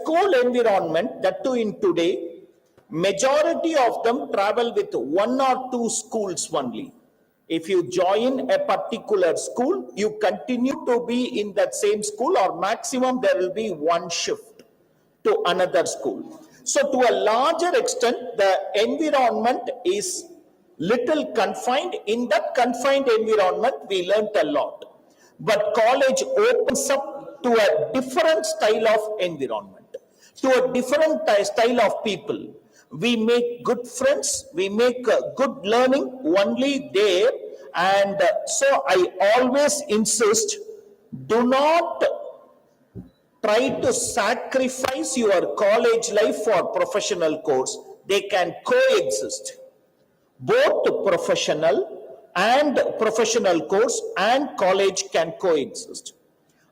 school environment, that too in today, majority of them travel with one or two schools only. If you join a particular school, you continue to be in that same school, or maximum there will be one shift to another school. So to a larger extent, the environment is little confined. In that confined environment, we learnt a lot. But college opens up to a different style of environment, to a different style of people. We make good friends, we make good learning only there. And so I always insist, do not try to sacrifice your college life for professional course. They can coexist. Both professional course and college can coexist.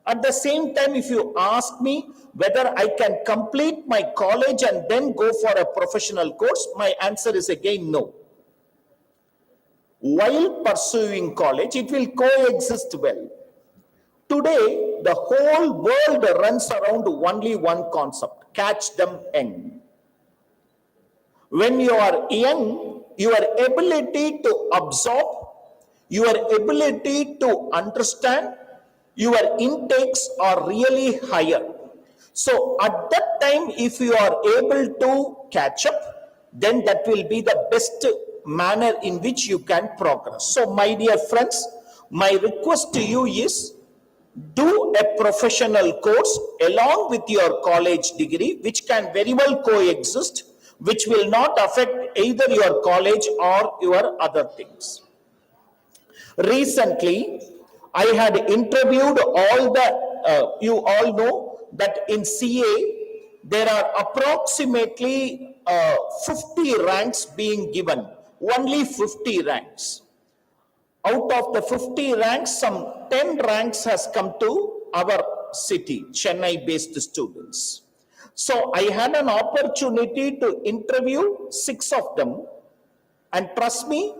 At the same time, if you ask me whether I can complete my college and then go for a professional course, my answer is again no. While pursuing college, it will coexist well. Today, the whole world runs around only one concept: catch them young. When you are young, your ability to absorb, your ability to understand, your intakes are really higher. So at that time, if you are able to catch up, then that will be the best manner in which you can progress. So my dear friends, my request to you is, do a professional course along with your college degree, which can very well coexist, which will not affect either your college or your other things. Recently, I had interviewed all the, you all know that in CA, there are approximately 50 ranks being given, only 50 ranks. Out of the 50 ranks, some 10 ranks has come to our city, Chennai-based students. So I had an opportunity to interview 6 of them, and trust me,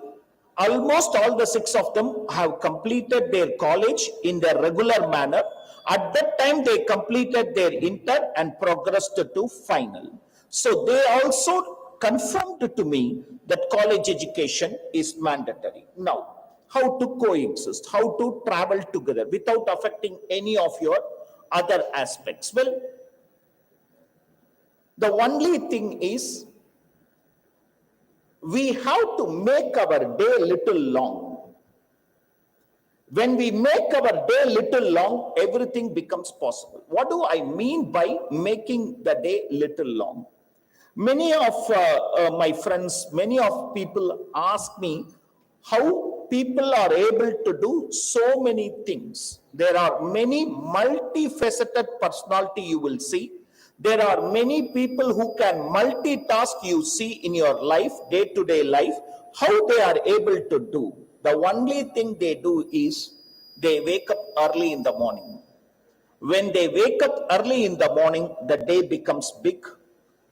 almost all the 6 of them have completed their college in their regular manner. At that time, they completed their inter and progressed to final. So they also confirmed to me that college education is mandatory. Now, how to coexist, how to travel together without affecting any of your other aspects? Well, the only thing is, we have to make our day little long. When we make our day little long, everything becomes possible. What do I mean by making the day little long? Many of my friends, many of people ask me how people are able to do so many things. There are many multifaceted personality you will see. There are many people who can multitask you see in your life, day-to-day life, how they are able to do. The only thing they do is they wake up early in the morning. When they wake up early in the morning, the day becomes big,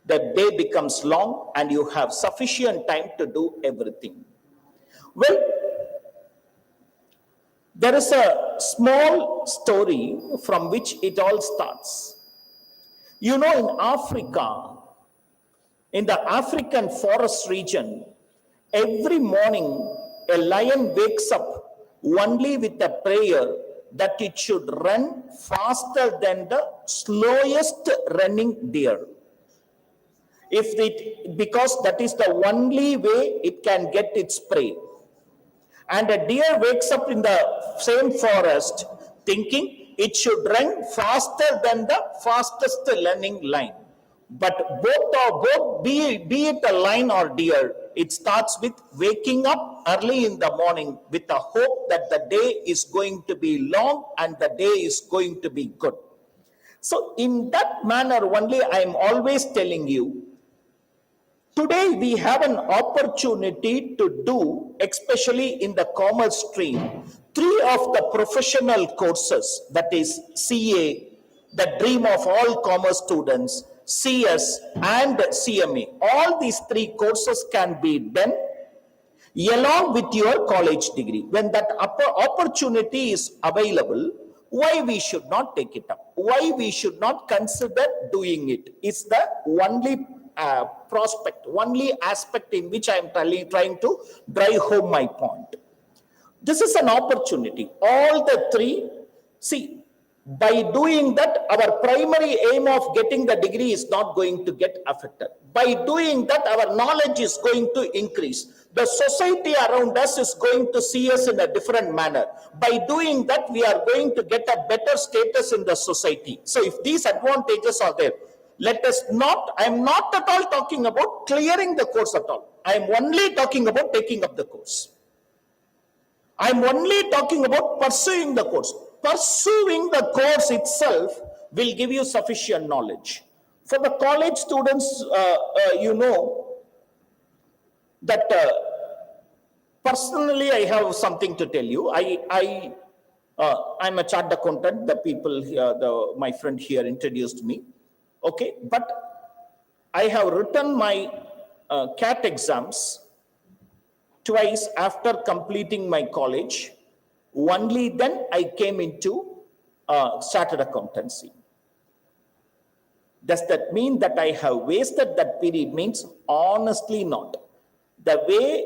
the day becomes long, and you have sufficient time to do everything. Well, there is a small story from which it all starts. You know, in Africa, in the African forest region, every morning a lion wakes up only with a prayer that it should run faster than the slowest running deer. Because that is the only way it can get its prey. And a deer wakes up in the same forest thinking it should run faster than the fastest running lion. But both be it a lion or deer, it starts with waking up early in the morning with a hope that the day is going to be long and the day is going to be good. So in that manner only, I am always telling you, today we have an opportunity to do, especially in the commerce stream, 3 of the professional courses, that is CA, the dream of all commerce students, CS and CMA. All these 3 courses can be done along with your college degree. When that opportunity is available, Why we should not take it up? Why we should not consider doing it is the only prospect, only aspect in which I am trying to drive home my point. This is an opportunity. All the three, see, by doing that, our primary aim of getting the degree is not going to get affected. By doing that, our knowledge is going to increase. The society around us is going to see us in a different manner. By doing that, we are going to get a better status in the society. So if these advantages are there, let us not, I am not at all talking about clearing the course at all. I am only talking about taking up the course. I am only talking about pursuing the course. Pursuing the course itself will give you sufficient knowledge. For the college students, you know that personally I have something to tell you. I'm a chartered accountant. The people here, my friend here introduced me. Okay, but I have written my CAT exams twice after completing my college. Only then I came into chartered accountancy. Does that mean that I have wasted that period? Means honestly not. The way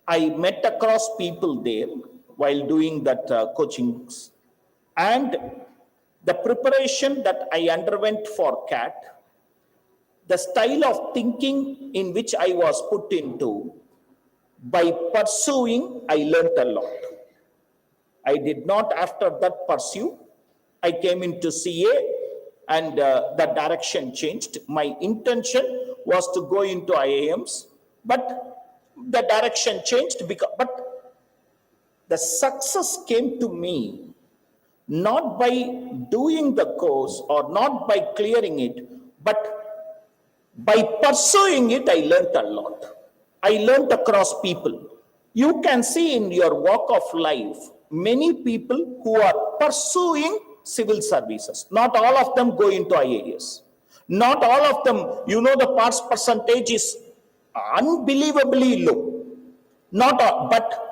I met across people there while doing that coachings and the preparation that I underwent for CAT, the style of thinking in which I was put into, by pursuing, I learnt a lot. I did not after that pursue. I came into CA and the direction changed. My intention was to go into IIMs, but the direction changed but the success came to me not by doing the course or not by clearing it, but by pursuing it. I learnt a lot. I learnt across people. You can see in your walk of life, many people who are pursuing civil services. Not all of them go into IAS. Not all of them, you know, the pass percentage is unbelievably low. Not all, but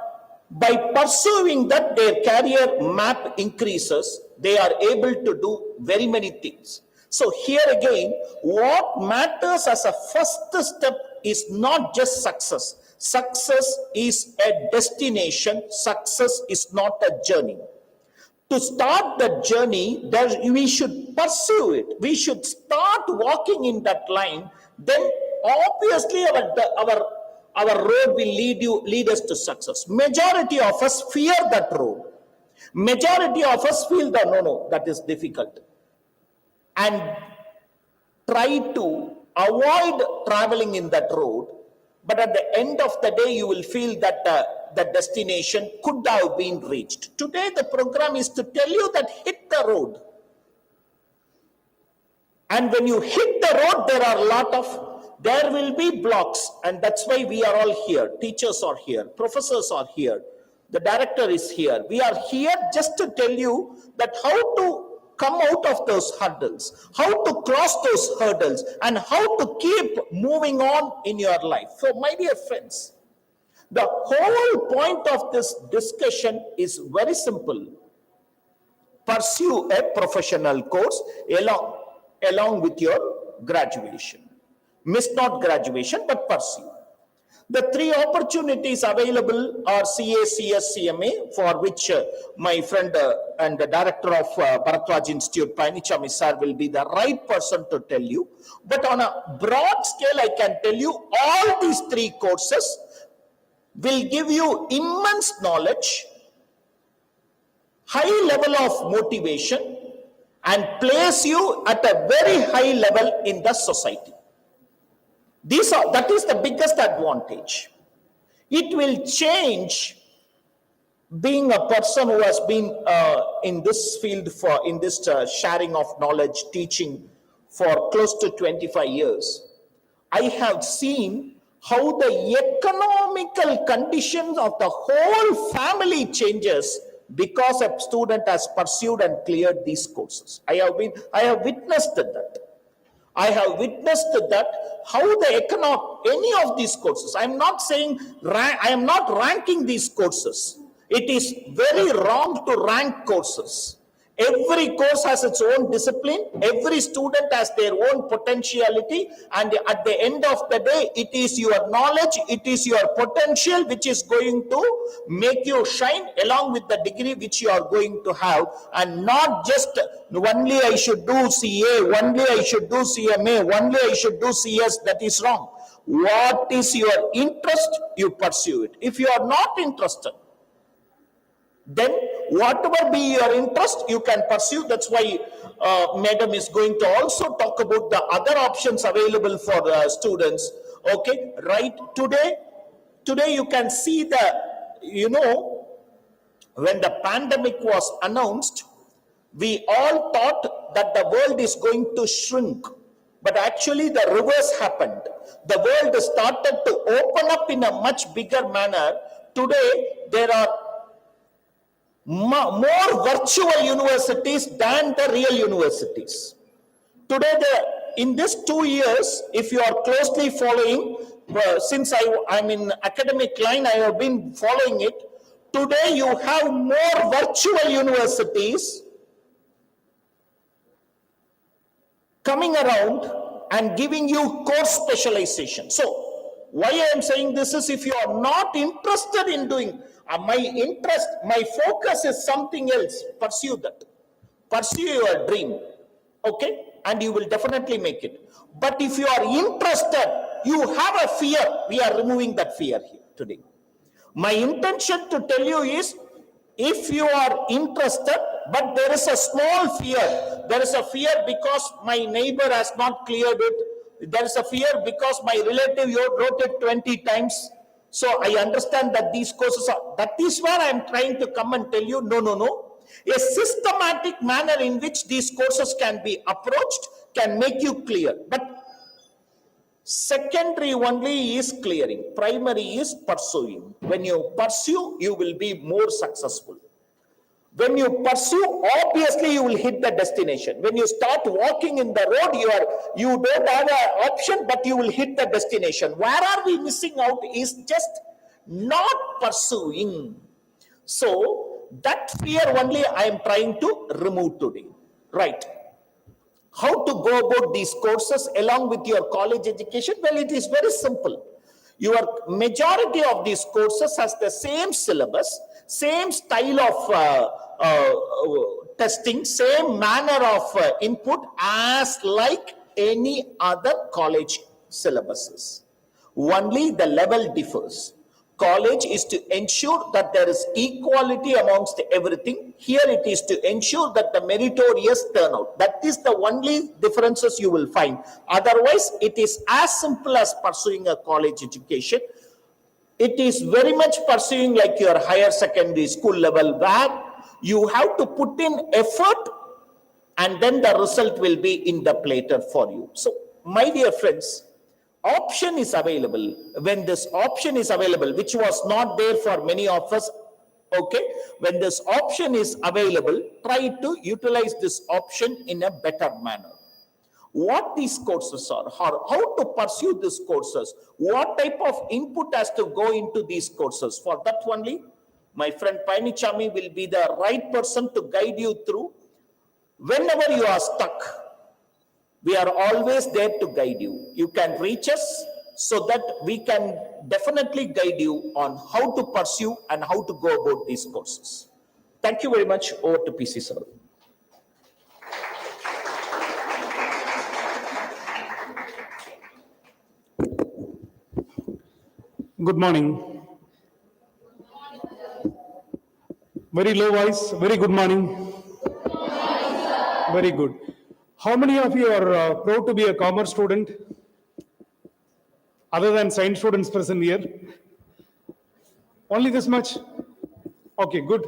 by pursuing that, their career map increases. They are able to do very many things. So here again, what matters as a first step is not just success. Success is a destination. Success is not a journey. To start the journey, we should pursue it. We should start walking in that line. Then obviously our road will lead us to success. Majority of us fear that road. Majority of us feel that no, that is difficult. And try to avoid traveling in that road. But at the end of the day, you will feel that the destination could have been reached. Today, the program is to tell you that hit the road. And when you hit the road, there will be blocks. And that's why we are all here. Teachers are here. Professors are here. The director is here. We are here just to tell you that how to come out of those hurdles, how to cross those hurdles, and how to keep moving on in your life. So, my dear friends, the whole point of this discussion is very simple. Pursue a professional course along with your graduation. Miss not graduation, but pursue. The three opportunities available are CA, CS, CMA, for which my friend and the director of Bharatwaj Institute, Panichami sir, will be the right person to tell you. But on a broad scale, I can tell you all these three courses will give you immense knowledge, high level of motivation, and place you at a very high level in the society. That is the biggest advantage. It will change being a person who has been in this field in this sharing of knowledge, teaching for close to 25 years. I have seen how the economical conditions of the whole family changes because a student has pursued and cleared these courses. I have witnessed that. I have witnessed that how any of these courses, I am not ranking these courses. It is very wrong to rank courses. Every course has its own discipline. Every student has their own potentiality. And at the end of the day, it is your knowledge, it is your potential which is going to make you shine along with the degree which you are going to have. And not just only I should do CA, only I should do CMA, only I should do CS. That is wrong. What is your interest? You pursue it. If you are not interested, then whatever be your interest, you can pursue. That's why madam is going to also talk about the other options available for students. Okay, right? Today you can see when the pandemic was announced, we all thought that the world is going to shrink, but actually the reverse happened. The world started to open up in a much bigger manner. Today there are more virtual universities than the real universities. Today, in these 2 years, if you are closely following, since I'm in academic line, I have been following it. Today, you have more virtual universities coming around and giving you course specialization. So, why I am saying this is, if you are not interested in doing, my focus is something else, pursue that. Pursue your dream, okay? And you will definitely make it. But if you are interested, you have a fear, we are removing that fear here today. My intention to tell you is, if you are interested, but there is a small fear, there is a fear because my neighbor has not cleared it, there is a fear because my relative wrote it 20 times, so I understand that these courses are, that is where I am trying to come and tell you, no. A systematic manner in which these courses can be approached can make you clear. But secondary only is clearing. Primary is pursuing. When you pursue, you will be more successful. When you pursue, obviously you will hit the destination. When you start walking in the road, you don't have an option, but you will hit the destination. Where are we missing out is just not pursuing. So that fear only I am trying to remove today. Right. How to go about these courses along with your college education? Well, it is very simple. Your majority of these courses has the same syllabus, same style of testing, same manner of input as like any other college syllabuses. Only the level differs. College is to ensure that there is equality amongst everything. Here it is to ensure that the meritorious turnout. That is the only differences you will find. Otherwise, it is as simple as pursuing a college education. It is very much pursuing like your higher secondary school level, where you have to put in effort and then the result will be in the platter for you. So, my dear friends, option is available. When this option is available, which was not there for many of us, okay, when this option is available, try to utilize this option in a better manner. What these courses are, how to pursue these courses, what type of input has to go into these courses. For that only, my friend Painichami will be the right person to guide you through. Whenever you are stuck, we are always there to guide you. You can reach us so that we can definitely guide you on how to pursue and how to go about these courses. Thank you very much. Over to PC sir. Good morning. Very low voice. Very good morning. Very good. How many of you are proud to be a commerce student? Other than science students present here? Only this much? Okay, good.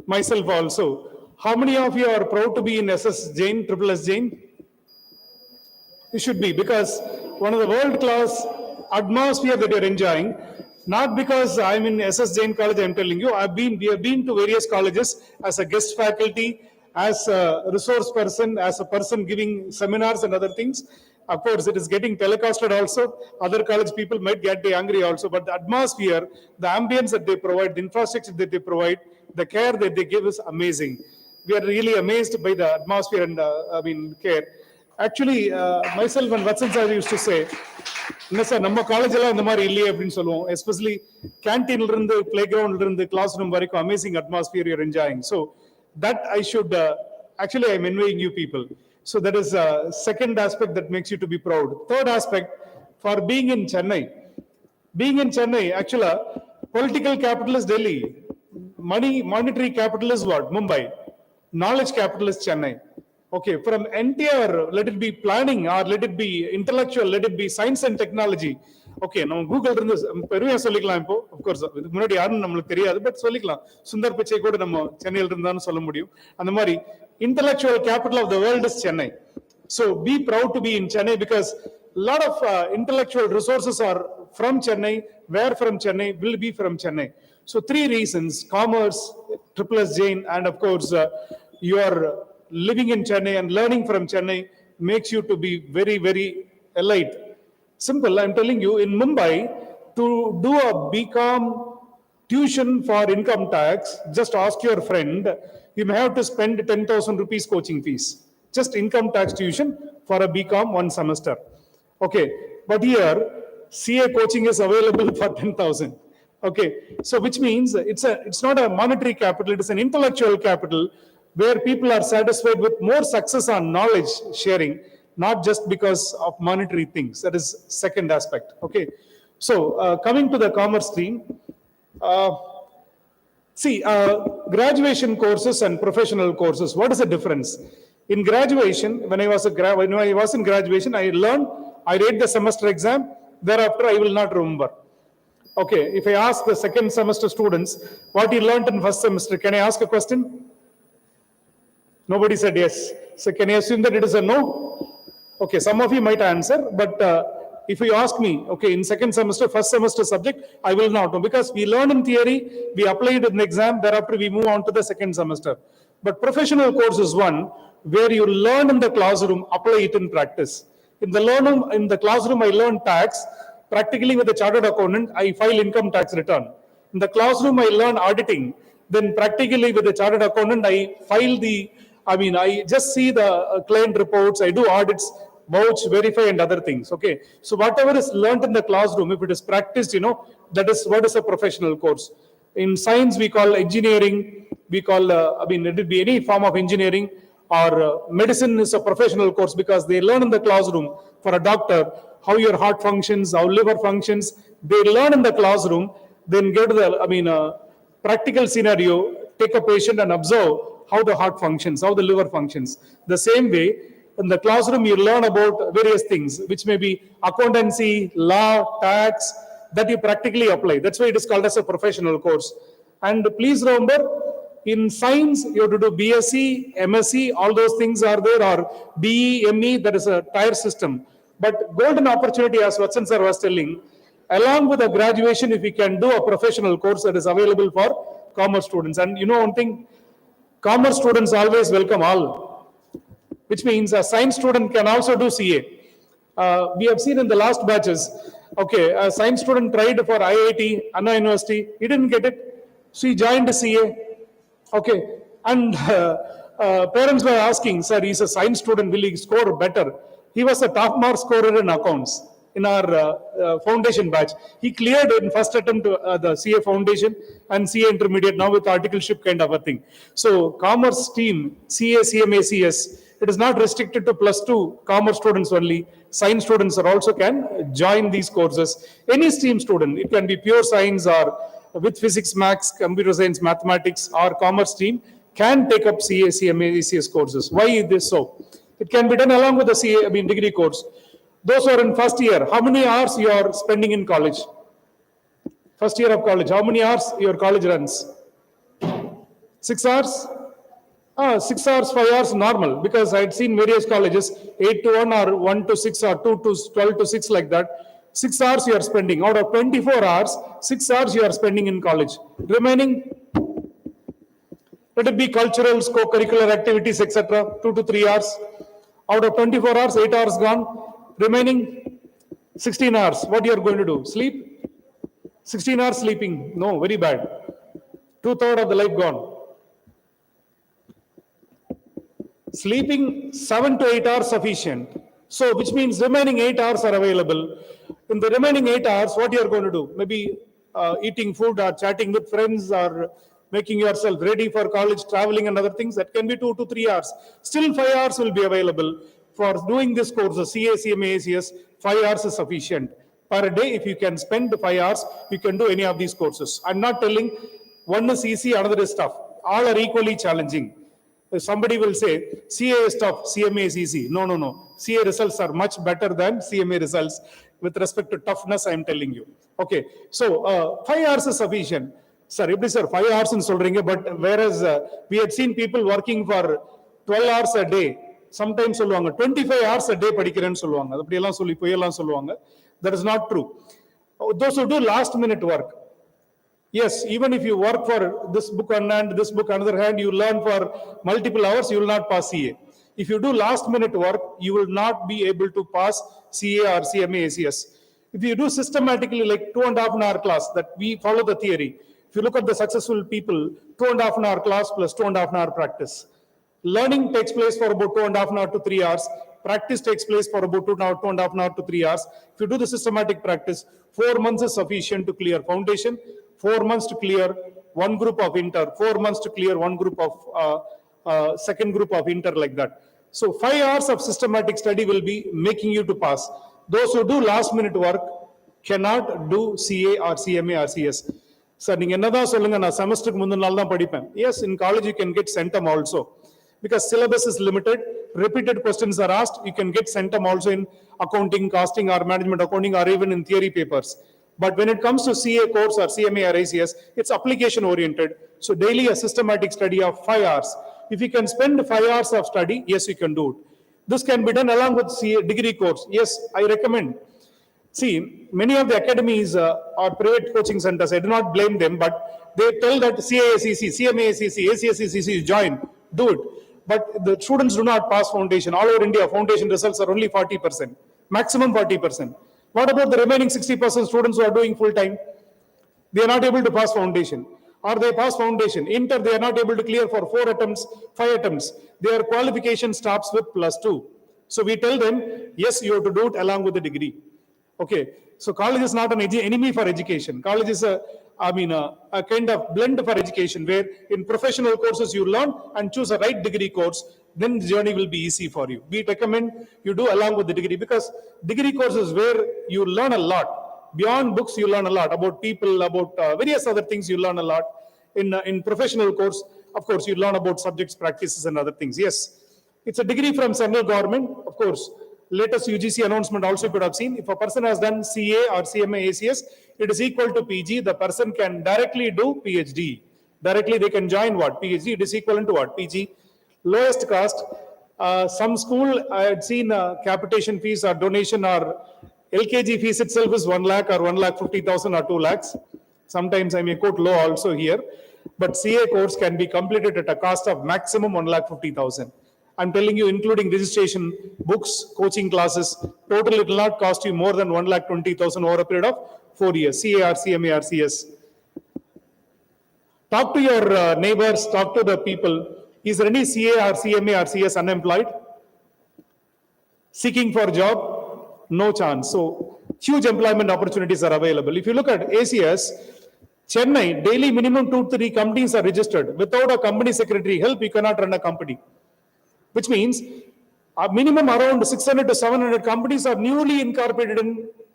Myself also. How many of you are proud to be in SS Jain, Triple S Jain? You should be, because one of the world-class atmosphere that you're enjoying, not because I'm in SS Jain College, I'm telling you, we have been to various colleges as a guest faculty, as a resource person, as a person giving seminars and other things. Of course, it is getting telecasted also. Other college people might get angry also, but the atmosphere, the ambience that they provide, the infrastructure that they provide, the care that they give is amazing. we are really amazed by the atmosphere and, care. Actually, myself and Vatsan sir used to say, இல்ல sir நம்ம college எல்லாம் இந்த மாதிரி இல்லையே அப்படின்னு சொல்லுவோம். Especially கேன்டீன்ல இருந்து play கிரவுண்ட்ல இருந்து கிளாஸ் ரூம் வரைக்கும் amazing atmosphere you're enjoying. So that I should actually I'm envying you people. So that is second aspect that makes you to be proud. Third aspect, for being in Chennai. Being in Chennai, actually, political capital is Delhi. Monetary capital is what? Mumbai. Knowledge capital is Chennai. Okay, from entire, let it be planning or let it be intellectual, let it be science and technology. Okay, நம்ம Google இருந்து பெருமையா சொல்லிக்கலாம். இப்போ of course இதுக்கு முன்னாடி யாருன்னு நம்மளுக்கு தெரியாது, பட் சொல்லிக்கலாம். சுந்தர் பிச்சை கூட நம்ம சென்னையில் இருந்தான்னு சொல்ல முடியும். அந்த மாதிரி intellectual capital of the world is Chennai. So be proud to be in Chennai because a lot of intellectual resources are from Chennai. Where from Chennai? Will be from Chennai. So three reasons: commerce, SSS Jain, and of course you are living in Chennai and learning from Chennai makes you to be very, very elite. Simple, I'm telling you, in Mumbai, to do a BCom tuition for income tax, just ask your friend, you may have to spend 10,000 rupees coaching fees. Just income tax tuition for a BCom one semester. Okay, but here, CA coaching is available for 10,000. Okay, so which means it's not a monetary capital, it is an intellectual capital where people are satisfied with more success on knowledge sharing, not just because of monetary things. That is second aspect. Okay, so coming to the commerce stream, graduation courses and professional courses. What is the difference? In graduation, when I was in graduation, I learned, I read the semester exam. Thereafter, I will not remember. Okay, if I ask the second semester students what you learned in first semester, can I ask a question? Nobody said yes. So can I assume that it is a no? Okay, some of you might answer, but if you ask me, okay, in second semester, first semester subject, I will not know because we learn in theory, we apply it in the exam, thereafter we move on to the second semester. But professional course is one where you learn in the classroom, apply it in practice. In the classroom, I learn tax. Practically with a chartered accountant, I file income tax return. In the classroom, I learn auditing. Then practically with a chartered accountant, I just see the client reports, I do audits, vouch, verify and other things. Okay. So whatever is learned in the classroom, if it is practiced, that is what is a professional course. In science, we call engineering, we call, let it be any form of engineering or medicine is a professional course because they learn in the classroom. For a doctor, how your heart functions, how liver functions, they learn in the classroom, then get to the, practical scenario, take a patient and observe how the heart functions, how the liver functions. The same way, in the classroom, you learn about various things, which may be accountancy, law, tax, that you practically apply. That's why it is called as a professional course. And please remember, in science, you have to do BSc, MSc, all those things are there, or BE, ME, that is a tier system. But golden opportunity, as Vatsan sir was telling, along with the graduation, if we can do a professional course that is available for commerce students. And you know one thing, commerce students always welcome all, which means a science student can also do CA. We have seen in the last batches, okay, a science student tried for IIT, Anna University, he didn't get it, so he joined CA. Okay, and parents were asking, sir, he's a science student, will he score better? He was a top mark scorer in accounts in our foundation batch. He cleared in first attempt the CA foundation and CA intermediate, now with articleship kind of a thing. So commerce team, CA, CMA, CS, it is not restricted to +2 commerce students only. Science students are also can join these courses. Any stream student, it can be pure science or with physics, maths, computer science, mathematics, or commerce stream, can take up CA, CMA, CS courses. Why is this so? It can be done along with the CA, degree course. Those who are in first year, how many hours you are spending in college? First year of college, how many hours your college runs? 6 hours? 6 hours, 5 hours normal, because I had seen various colleges, 8 to 1 or 1 to 6 or 2 to 12 to 6 like that. 6 hours you are spending. Out of 24 hours, 6 hours you are spending in college. Remaining, let it be cultural, co-curricular activities, etc., 2 to 3 hours. Out of 24 hours, 8 hours gone. Remaining 16 hours. What you are going to do? Sleep? 16 hours sleeping. No, very bad. 2/3 of the life gone. Sleeping 7 to 8 hours sufficient. So which means remaining 8 hours are available. In the remaining 8 hours, what you are going to do? Maybe eating food or chatting with friends or making yourself ready for college, traveling and other things. That can be 2 to 3 hours. Still 5 hours will be available. For doing this course, the CA, CMA, ACS, 5 hours is sufficient. Per day, if you can spend 5 hours, you can do any of these courses. I'm not telling one is easy, another is tough. All are equally challenging. If somebody will say, CA is tough, CMA is easy. No, no, no. CA results are much better than CMA results. With respect to toughness, I am telling you. Okay, so 5 hours is sufficient. Sir, எப்படி sir 5 hours ன்னு சொல்றீங்க, but whereas we had seen people working for 12 hours a day, sometimes சொல்லுவாங்க 25 hours a day படிக்கிறேன்னு சொல்லுவாங்க. அது அப்படியெல்லாம் சொல்லி பொய்யெல்லாம் சொல்லுவாங்க. That is not true. Those who do last minute work, yes, even if you work for this book on hand, this book on other hand, you learn for multiple hours, you will not pass CA. If you do last minute work, you will not be able to pass CA or CMA, ACS. If you do systematically like 2.5 hour class, that we follow the theory. If you look at the successful people, 2.5 hour class plus 2.5 hour practice. Learning takes place for about 2.5 hours to 3 hours. Practice takes place for about 2.5 hours to 3 hours. If you do the systematic practice, 4 months is sufficient to clear foundation, 4 months to clear one group of inter, 4 months to clear one group of second group of inter, like that. So 5 hours of systematic study will be making you to pass. Those who do last minute work cannot do CA or CMA or CS. Sir நீங்க என்னதான் சொல்லுங்க, நான் செமஸ்டருக்கு முந்தின நாள் தான் படிப்பேன். Yes, in college you can get centum also. Because syllabus is limited, repeated questions are asked, you can get centum also in accounting, costing or management accounting or even in theory papers. But when it comes to CA course or CMA or ACS, it's application oriented. So daily a systematic study of 5 hours. If you can spend 5 hours of study, yes, you can do it. This can be done along with CA degree course. Yes, I recommend. See, many of the academies or private coaching centers, I do not blame them, but they tell that CAACC, CMA, ACC, ACSCC, join, do it. But the students do not pass foundation. All over India, foundation results are only 40%, maximum 40%. What about the remaining 60% students who are doing full time? They are not able to pass foundation. Or they pass foundation. Inter, they are not able to clear for 4 attempts, 5 attempts. Their qualification stops with +2. So we tell them, yes, you have to do it along with the degree. Okay, so college is not an enemy for education. College is a kind of blend for education, where in professional courses you learn and choose a right degree course, then the journey will be easy for you. We recommend you do along with the degree, because degree course is where you learn a lot. Beyond books, you learn a lot about people, about various other things you learn a lot. In professional course, of course, you learn about subjects, practices and other things. Yes, it's a degree from central government, of course. Latest UGC announcement also you could have seen. If a person has done CA or CMA, ACS, it is equal to PG. The person can directly do PhD. Directly they can join what? PhD. It is equivalent to what? PG. Lowest cost. Some school I had seen capitation fees or donation or LKG fees itself is 1 lakh or 1,50,000 or 2 lakhs. Sometimes I may quote low also here. But CA course can be completed at a cost of maximum 1,50,000. I'm telling you, including registration, books, coaching classes, total it will not cost you more than 1,20,000 over a period of 4 years, CA or CMA or CS. Talk to your neighbors, talk to the people. Is there any CA or CMA or CS unemployed? Seeking for job? No chance. So huge employment opportunities are available. If you look at ACS, Chennai, daily minimum 2 to 3 companies are registered. Without a company secretary help, you cannot run a company. Which means a minimum around 600 to 700 companies are newly incorporated in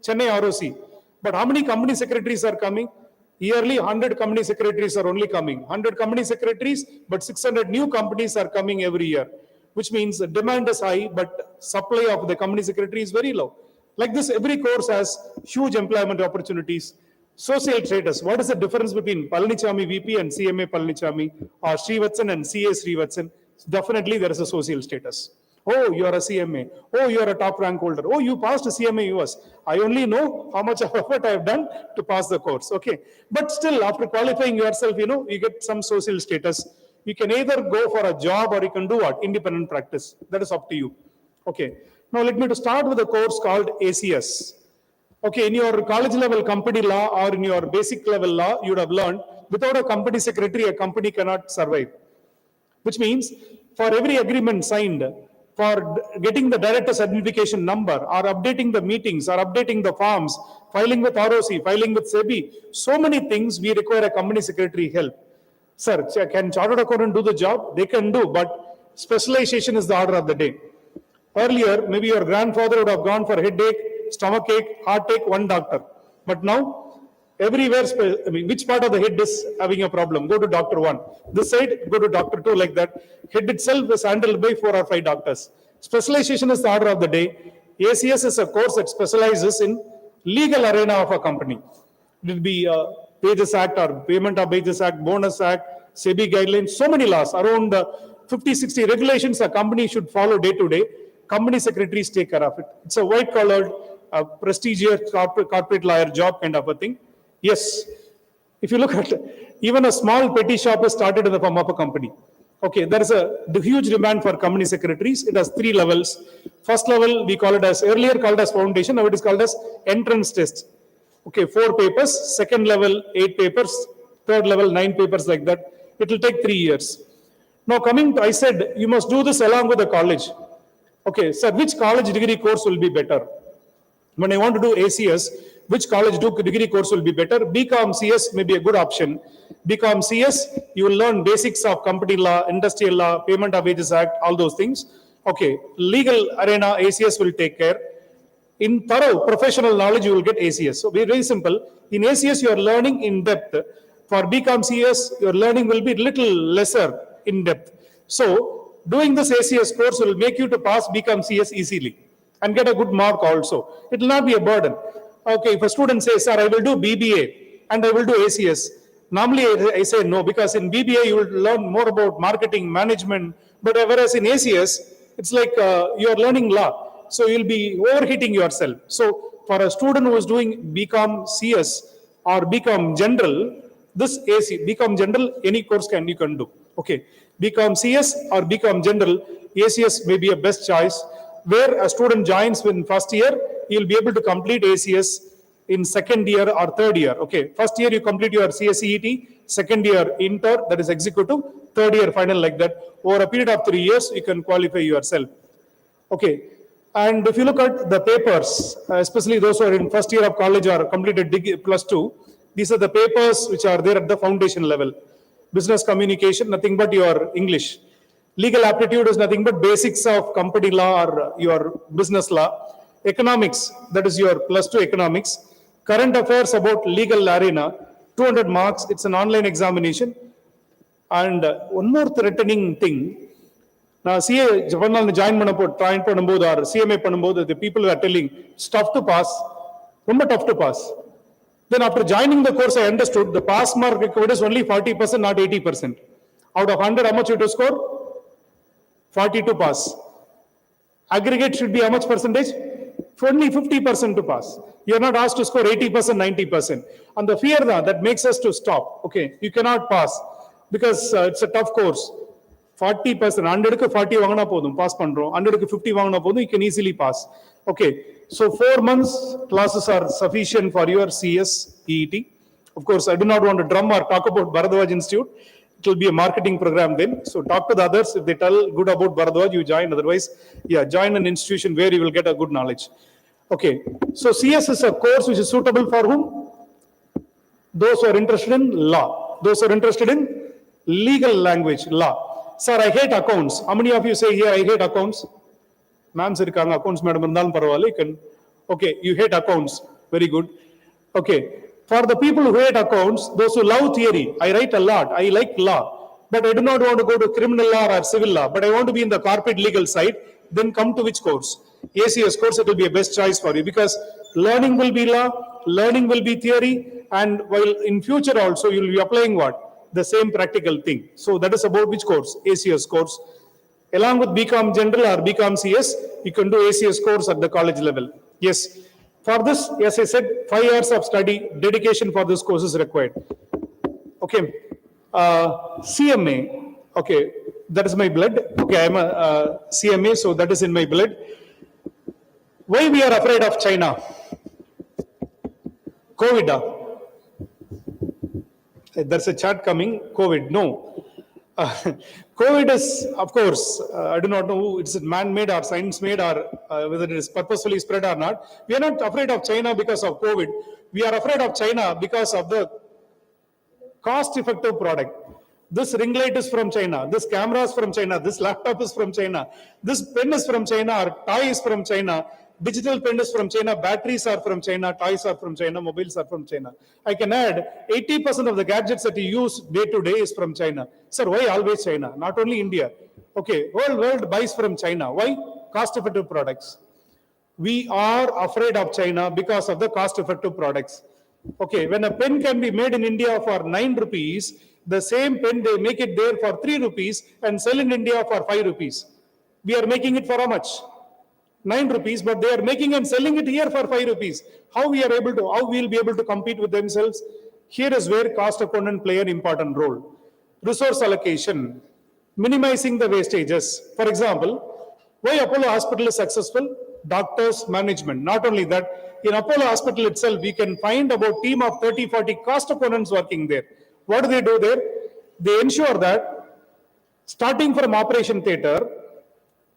Chennai ROC. But how many company secretaries are coming? Yearly 100 company secretaries are only coming. 100 company secretaries, but 600 new companies are coming every year. Which means the demand is high, but supply of the company secretary is very low. Like this, every course has huge employment opportunities. Social status. What is the difference between Palanichami VP and CMA Palanichami, or Srivatsan and CA Srivatsan? Definitely there is a social status. Oh, you are a CMA. Oh, you are a top rank holder. Oh, you passed a CMA US. I only know how much of effort I have done to pass the course. Okay. But still, after qualifying yourself, you get some social status. You can either go for a job or you can do what? Independent practice. That is up to you. Okay. Now let me to start with a course called ACS. Okay. In your college level company law or in your basic level law, you would have learned without a company secretary, a company cannot survive. Which means for every agreement signed, for getting the director's identification number, or updating the meetings, or updating the forms, filing with ROC, filing with SEBI, so many things we require a company secretary help. Sir, can chartered accountant do the job? They can do, but specialization is the order of the day. Earlier, maybe your grandfather would have gone for headache, stomachache, heartache, one doctor. But now, everywhere, which part of the head is having a problem? Go to doctor one. This side, go to doctor two, like that. Head itself is handled by 4 or 5 doctors. Specialization is the order of the day. ACS is a course that specializes in legal arena of a company. It will be Wages Act or Payment of Wages Act, Bonus Act, SEBI guidelines, so many laws, around 50, 60 regulations a company should follow day to day. Company secretaries take care of it. It's a white-collared, prestigious corporate lawyer job kind of a thing. Yes, if you look at even a small petty shop is started in the form of a company. Okay, there is a huge demand for company secretaries. It has 3 levels. First level, we call it as, earlier called as foundation, now it is called as entrance test. Okay, 4 papers. Second level, 8 papers. Third level, 9 papers, like that. It will take 3 years. Now coming to, I said, you must do this along with the college. Okay, sir, which college degree course will be better? When I want to do ACS, which college degree course will be better? BCom CS may be a good option. BCom CS, you will learn basics of company law, industrial law, Payment of Wages Act, all those things. Okay, legal arena, ACS will take care. In thorough professional knowledge, you will get ACS. So very simple. In ACS, you are learning in depth. For BCom CS, your learning will be little lesser in depth. So doing this ACS course will make you to pass BCom CS easily and get a good mark also. It will not be a burden. Okay, if a student says, sir, I will do BBA and I will do ACS. Normally I say no, because in BBA you will learn more about marketing, management, but whereas in ACS, it's like you are learning law. So you'll be overheating yourself. So for a student who is doing BCom CS or BCom General, this BCom General, any course you can do. Okay, BCom CS or BCom General, ACS may be a best choice. Where a student joins in first year, he will be able to complete ACS in second year or third year. Okay, first year you complete your CSEET, second year inter, that is executive, third year final, like that. Over a period of 3 years, you can qualify yourself. Okay, and if you look at the papers, especially those who are in first year of college or completed +2, these are the papers which are there at the foundation level. Business communication, nothing but your English. Legal aptitude is nothing but basics of company law or your business law. Economics, that is your +2 economics. Current affairs about legal arena, 200 marks. It's an online examination. And one more threatening thing. Now, CA, join பண்ணும்போது or CMA பண்ணும்போது, the people are telling, it's tough to pass. ரொம்ப tough to pass. Then after joining the course, I understood the pass mark required is only 40%, not 80%. Out of 100, how much you have to score? 40 to pass. Aggregate should be how much percentage? Only 50% to pass. You are not asked to score 80%, 90%. And the fear that makes us to stop. Okay, you cannot pass because it's a tough course. 40%, 100க்கு 40 வாங்கினா போதும், pass பண்றோம். 100க்கு 50 வாங்கினா போதும், you can easily pass. Okay, so 4 months classes are sufficient for your CS EET. Of course, I do not want to drum or talk about Bharadwaj Institute. It will be a marketing program then. So talk to the others. If they tell good about Bharadwaj, you join. Otherwise, yeah, join an institution where you will get a good knowledge. Okay, so CS is a course which is suitable for whom? Those who are interested in law. Those who are interested in legal language, law. Sir, I hate accounts. How many of you say here, I hate accounts? Ma'am, irukanga accounts madam irundhalum paravailla. Okay, you hate accounts. Very good. Okay, for the people who hate accounts, those who love theory, I write a lot. I like law, but I do not want to go to criminal law or civil law, but I want to be in the corporate legal side. Then come to which course? ACS course, it will be a best choice for you because learning will be law, learning will be theory, and while in future also you will be applying what? The same practical thing. So that is about which course? ACS course. Along with BCom General or BCom CS, you can do ACS course at the college level. Yes. For this, as I said, 5 years of study, dedication for this course is required. Okay. CMA. Okay. That is my blood. Okay. I am a CMA, so that is in my blood. Why we are afraid of China? COVID. There's a chat coming. COVID. No. COVID is, of course, I do not know it's man-made or science-made or whether it is purposefully spread or not. We are not afraid of China because of COVID. We are afraid of China because of the cost-effective product. This ring light is from China. This camera is from China. This laptop is from China. This pen is from China. Or toy is from China. Digital pen is from China. Batteries are from China. Toys are from China. Mobiles are from China. I can add 80% of the gadgets that you use day to day is from China. Sir, why always China? Not only India. Okay, world buys from China. Why? Cost-effective products. We are afraid of China because of the cost-effective products. Okay, when a pen can be made in India for 9 rupees, the same pen they make it there for 3 rupees and sell in India for 5 rupees. We are making it for how much? 9 rupees, but they are making and selling it here for 5 rupees. How we will be able to compete with themselves? Here is where cost accountant play an important role. Resource allocation, minimizing the wastages. For example, why Apollo Hospital is successful? Doctors, management. Not only that, in Apollo Hospital itself, we can find about team of 30, 40 cost accountants working there. What do there? They ensure that starting from operation theater,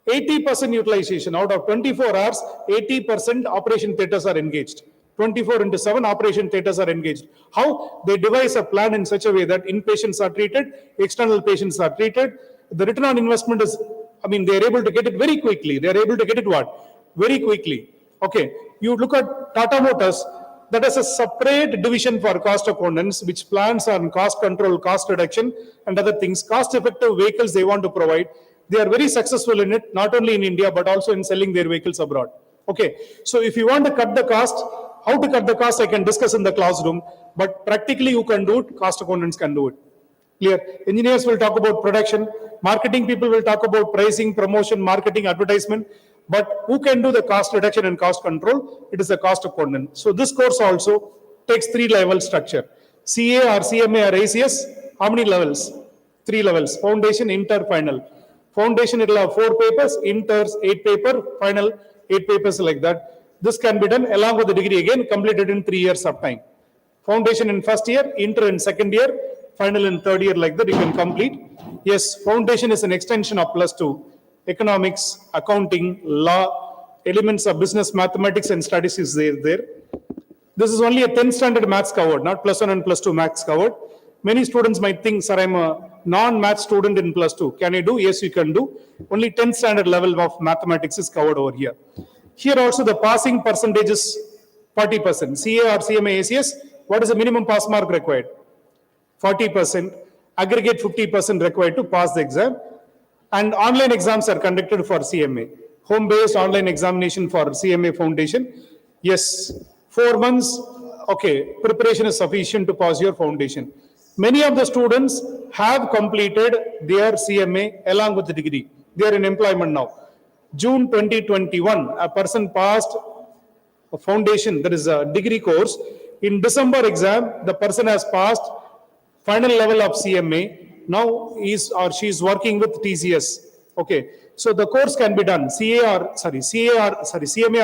80% utilization out of 24 hours, 80% operation theaters are engaged. 24/7 operation theaters are engaged. How? They devise a plan in such a way that inpatients are treated, external patients are treated. The return on investment is, they are able to get it very quickly. They are able to get it what? Very quickly. Okay. You look at Tata Motors, that is a separate division for cost accountants, which plans on cost control, cost reduction, and other things. Cost-effective vehicles they want to provide. They are very successful in it, not only in India, but also in selling their vehicles abroad. Okay. So if you want to cut the cost, how to cut the cost, I can discuss in the classroom, but practically you can do it, cost accountants can do it. Clear? Engineers will talk about production, marketing people will talk about pricing, promotion, marketing, advertisement, but who can do the cost reduction and cost control? It is a cost accountant. So this course also takes 3-level structure. CA or CMA or ACS, how many levels? 3 levels, foundation, inter, final. Foundation, it will have 4 papers, inters 8 paper, final 8 papers like that. This can be done along with the degree again, completed in 3 years of time. Foundation in first year, inter in second year, final in third year like that you can complete. Yes, foundation is an extension of +2. Economics, accounting, law, elements of business, mathematics and statistics there. This is only a 10th standard maths covered, not +1 and +2 maths covered. Many students might think, sir, I'm a non-math student in +2. Can I do? Yes, you can do. Only 10th standard level of mathematics is covered over here. Here also the passing percentage is 40%. CA or CMA ACS, what is the minimum pass mark required? 40%. Aggregate 50% required to pass the exam. And online exams are conducted for CMA. Home-based online examination for CMA foundation. Yes, 4 months, okay, preparation is sufficient to pass your foundation. Many of the students have completed their CMA along with the degree. They are in employment now. June 2021, a person passed a foundation, that is a degree course. In December exam, the person has passed final level of CMA. Now he or she is working with TCS. Okay. So the course can be done. CMA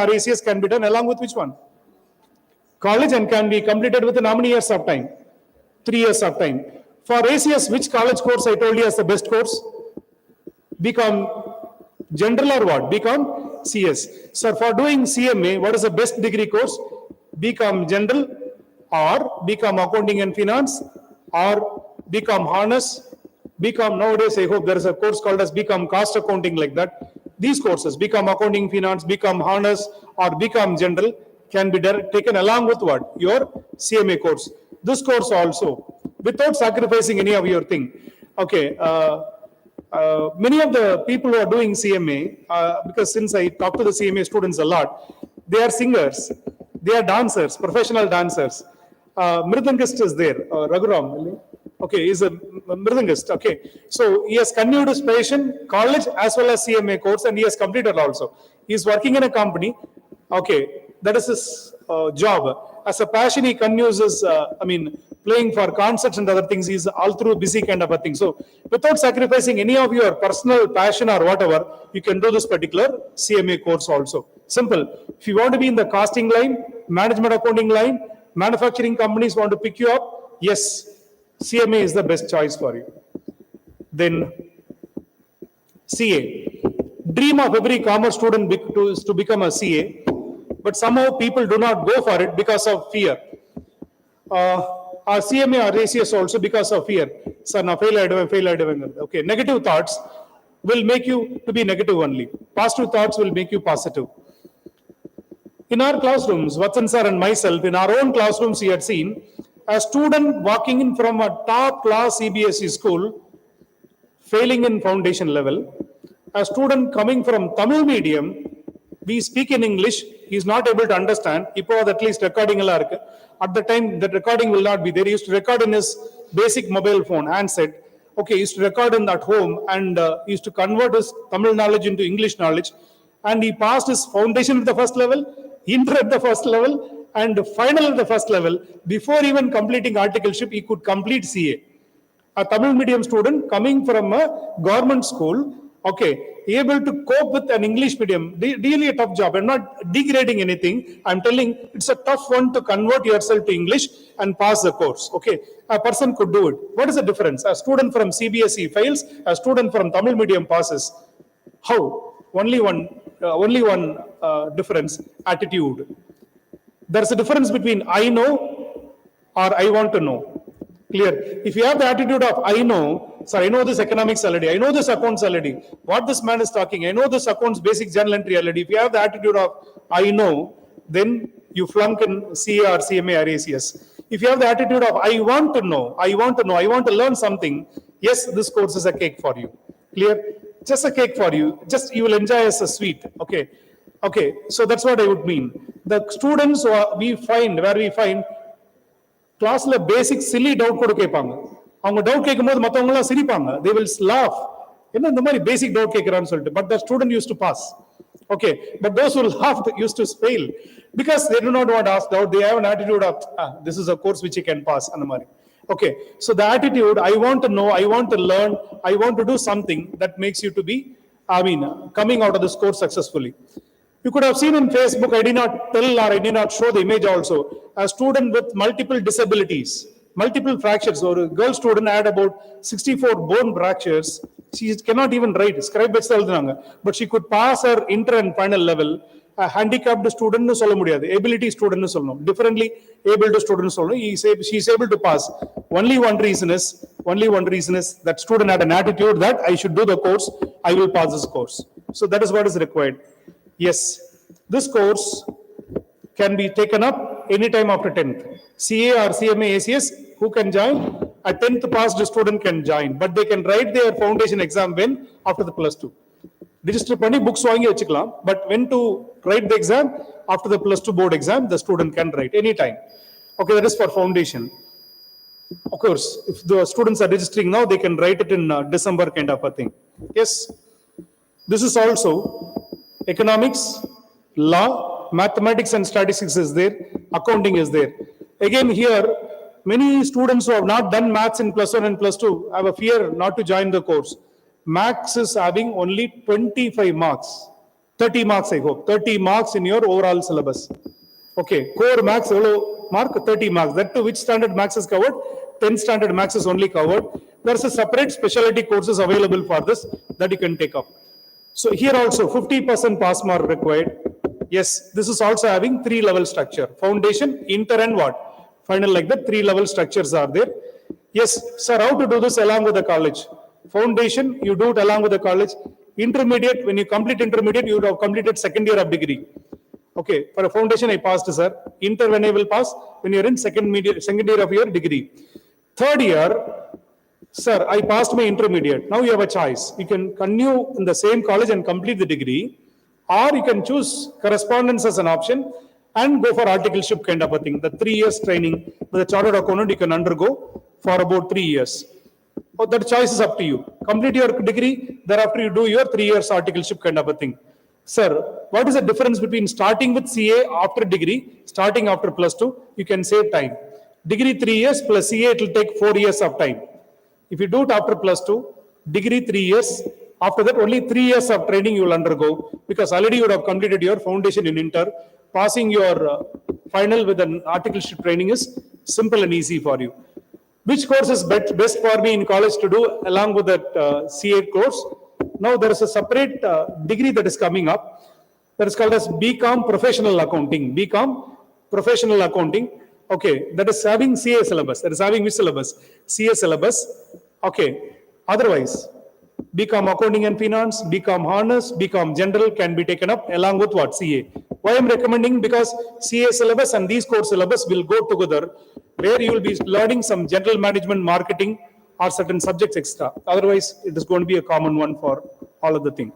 or ACS can be done along with which one? College, and can be completed within how many years of time? 3 years of time. For ACS, which college course I told you as the best course? BCom General or what? BCom CS. So for doing CMA, what is the best degree course? BCom General or BCom Accounting and Finance or BCom Honors. BCom nowadays, I hope there is a course called as BCom Cost Accounting like that. These courses, BCom Accounting, Finance, BCom Honors or BCom General can be taken along with what? Your CMA course. This course also, without sacrificing any of your thing. Okay. Many of the people who are doing CMA, because since I talk to the CMA students a lot, they are singers, they are dancers, professional dancers. Mridangist is there, Raghuram. Okay, he's a Mridangist. Okay, so he has continued his passion, college as well as CMA course, and he has completed also. He is working in a company. Okay, that is his job. As a passion, he continues his, playing for concerts and other things. He's all through busy kind of a thing. So without sacrificing any of your personal passion or whatever, you can do this particular CMA course also. Simple. If you want to be in the costing line, management accounting line, manufacturing companies want to pick you up, yes, CMA is the best choice for you. Then CA. Dream of every commerce student is to become a CA, but somehow people do not go for it because of fear. Our CMA or ACS also because of fear. Sir, na fail ayiduven. Okay, negative thoughts will make you to be negative only. Positive thoughts will make you positive. In our classrooms, Vatsan sir and myself, in our own classrooms, we had seen a student walking in from a top class CBSE school, failing in foundation level. A student coming from Tamil medium, we speak in English, he is not able to understand. Ipo at least recording at the time that recording will not be there. He used to record in his basic mobile phone handset. Okay, he used to record in that home and he used to convert his Tamil knowledge into English knowledge. And he passed his foundation at the first level, inter at the first level, and final at the first level. Before even completing articleship, he could complete CA. A Tamil medium student coming from a government school, okay, able to cope with an English medium, really a tough job. I'm not degrading anything. I'm telling it's a tough one to convert yourself to English and pass the course. Okay, a person could do it. What is the difference? A student from CBSE fails, a student from Tamil medium passes. How? Only one difference, attitude. There's a difference between I know or I want to know. Clear. If you have the attitude of I know, sir, I know this economics already, I know this accounts already, what this man is talking, I know this accounts basic journal entry already. If you have the attitude of I know, then you flunk in CA or CMA or ACS. If you have the attitude of I want to know, I want to learn something, yes, this course is a cake for you. Clear? Just a cake for you. Just you will enjoy as a sweet. Okay. Okay. So that's what I would mean. The students where we find கிளாஸ்ல பேசிக் chilli doubt கூட கேட்பாங்க. அவங்க doubt கேட்கும்போது மற்றவங்க எல்லாம் சிரிப்பாங்க. They will laugh. என்ன இந்த மாதிரி பேசிக் டவுட் கேட்கறான்னு சொல்லிட்டு. But the student used to pass. Okay. But those who laughed used to fail because they do not want to ask doubt. They have an attitude of this is a course which you can pass. அந்த மாதிரி. Okay. So the attitude, I want to know, I want to learn, I want to do something that makes you to be, coming out of this course successfully. You could have seen in Facebook, I did not tell or I did not show the image also, a student with multiple disabilities, multiple fractures, or a girl student had about 64 bone fractures. She cannot even write, scribe but she could pass her inter and final level. A handicapped student, ability student, differently able to student, she is able to pass. Only one reason is that student had an attitude that I should do the course, I will pass this course. So that is what is required. Yes, this course can be taken up anytime after 10th. CA or CMA ACS, who can join? A 10th passed student can join, but they can write their foundation exam when? After the plus 2. Register pani books vaangi vechikalam, but when to write the exam? After the plus 2 board exam, the student can write anytime. Okay, that is for foundation. Of course, if the students are registering now, they can write it in December kind of a thing. Yes, this is also economics, law, mathematics and statistics is there, accounting is there. Again here, many students who have not done maths in plus 1 and plus 2 have a fear not to join the course. Maths is having only 25 marks, 30 marks I hope, 30 marks in your overall syllabus. Okay, core maths, mark 30 marks. That to which standard maths is covered? 10 standard maths is only covered. There's a separate specialty courses available for this that you can take up. So here also 50% pass mark required. Yes, this is also having 3-level structure. Foundation, inter and what? Final like that, 3-level structures are there. Yes, sir, how to do this along with the college? Foundation, you do it along with the college. Intermediate, when you complete intermediate, you would have completed second year of degree. Okay, for a foundation I passed, sir. Inter when I will pass, when you're in second year of your degree. Third year, sir, I passed my intermediate. Now you have a choice. You can continue in the same college and complete the degree, or you can choose correspondence as an option and go for articleship kind of a thing. The 3 years training with a chartered accountant you can undergo for about 3 years. Oh, that choice is up to you. Complete your degree, thereafter you do your 3 years articleship kind of a thing. Sir, what is the difference between starting with CA after degree, starting after plus 2? You can save time. Degree 3 years plus CA, it will take 4 years of time. If you do it after plus 2, degree 3 years, after that only 3 years of training you will undergo, because already you would have completed your foundation in inter. Passing your final with an articleship training is simple and easy for you. Which course is best for me in college to do along with that CA course? Now there is a separate degree that is coming up that is called as BCom Professional Accounting. BCom Professional Accounting. Okay, that is having CA syllabus. That is having which syllabus? CA syllabus. Okay. Otherwise, BCom Accounting and Finance, BCom Honors, BCom General can be taken up along with what? CA. Why I am recommending? Because CA syllabus and these core syllabus will go together, where you will be learning some general management, marketing, or certain subjects extra. Otherwise, it is going to be a common one for all of the thing.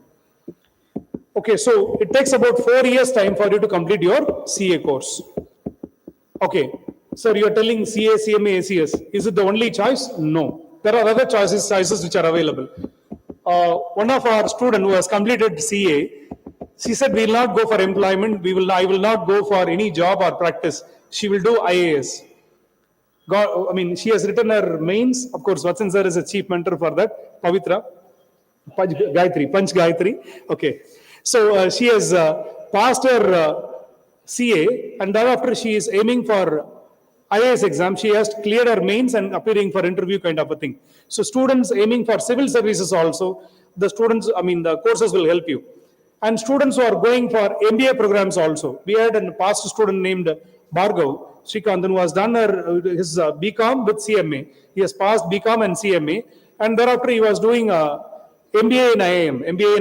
Okay, so it takes about 4 years time for you to complete your CA course. Okay, so you are telling CA, CMA, ACS. Is it the only choice? No. There are other choices which are available. One of our student who has completed CA, she said, we will not go for employment. I will not go for any job or practice. She will do IAS. She has written her mains. Of course, Vatsan sir is a chief mentor for that. Pavitra, Panch Gayatri. Okay. So she has passed her CA, and thereafter she is aiming for IAS exam. She has cleared her mains and appearing for interview kind of a thing. So students aiming for civil services also, the courses will help you. And students who are going for MBA programs also. We had a past student named Bhargav Srikantan who has done his BCom with CMA. He has passed BCom and CMA, and thereafter he was doing MBA in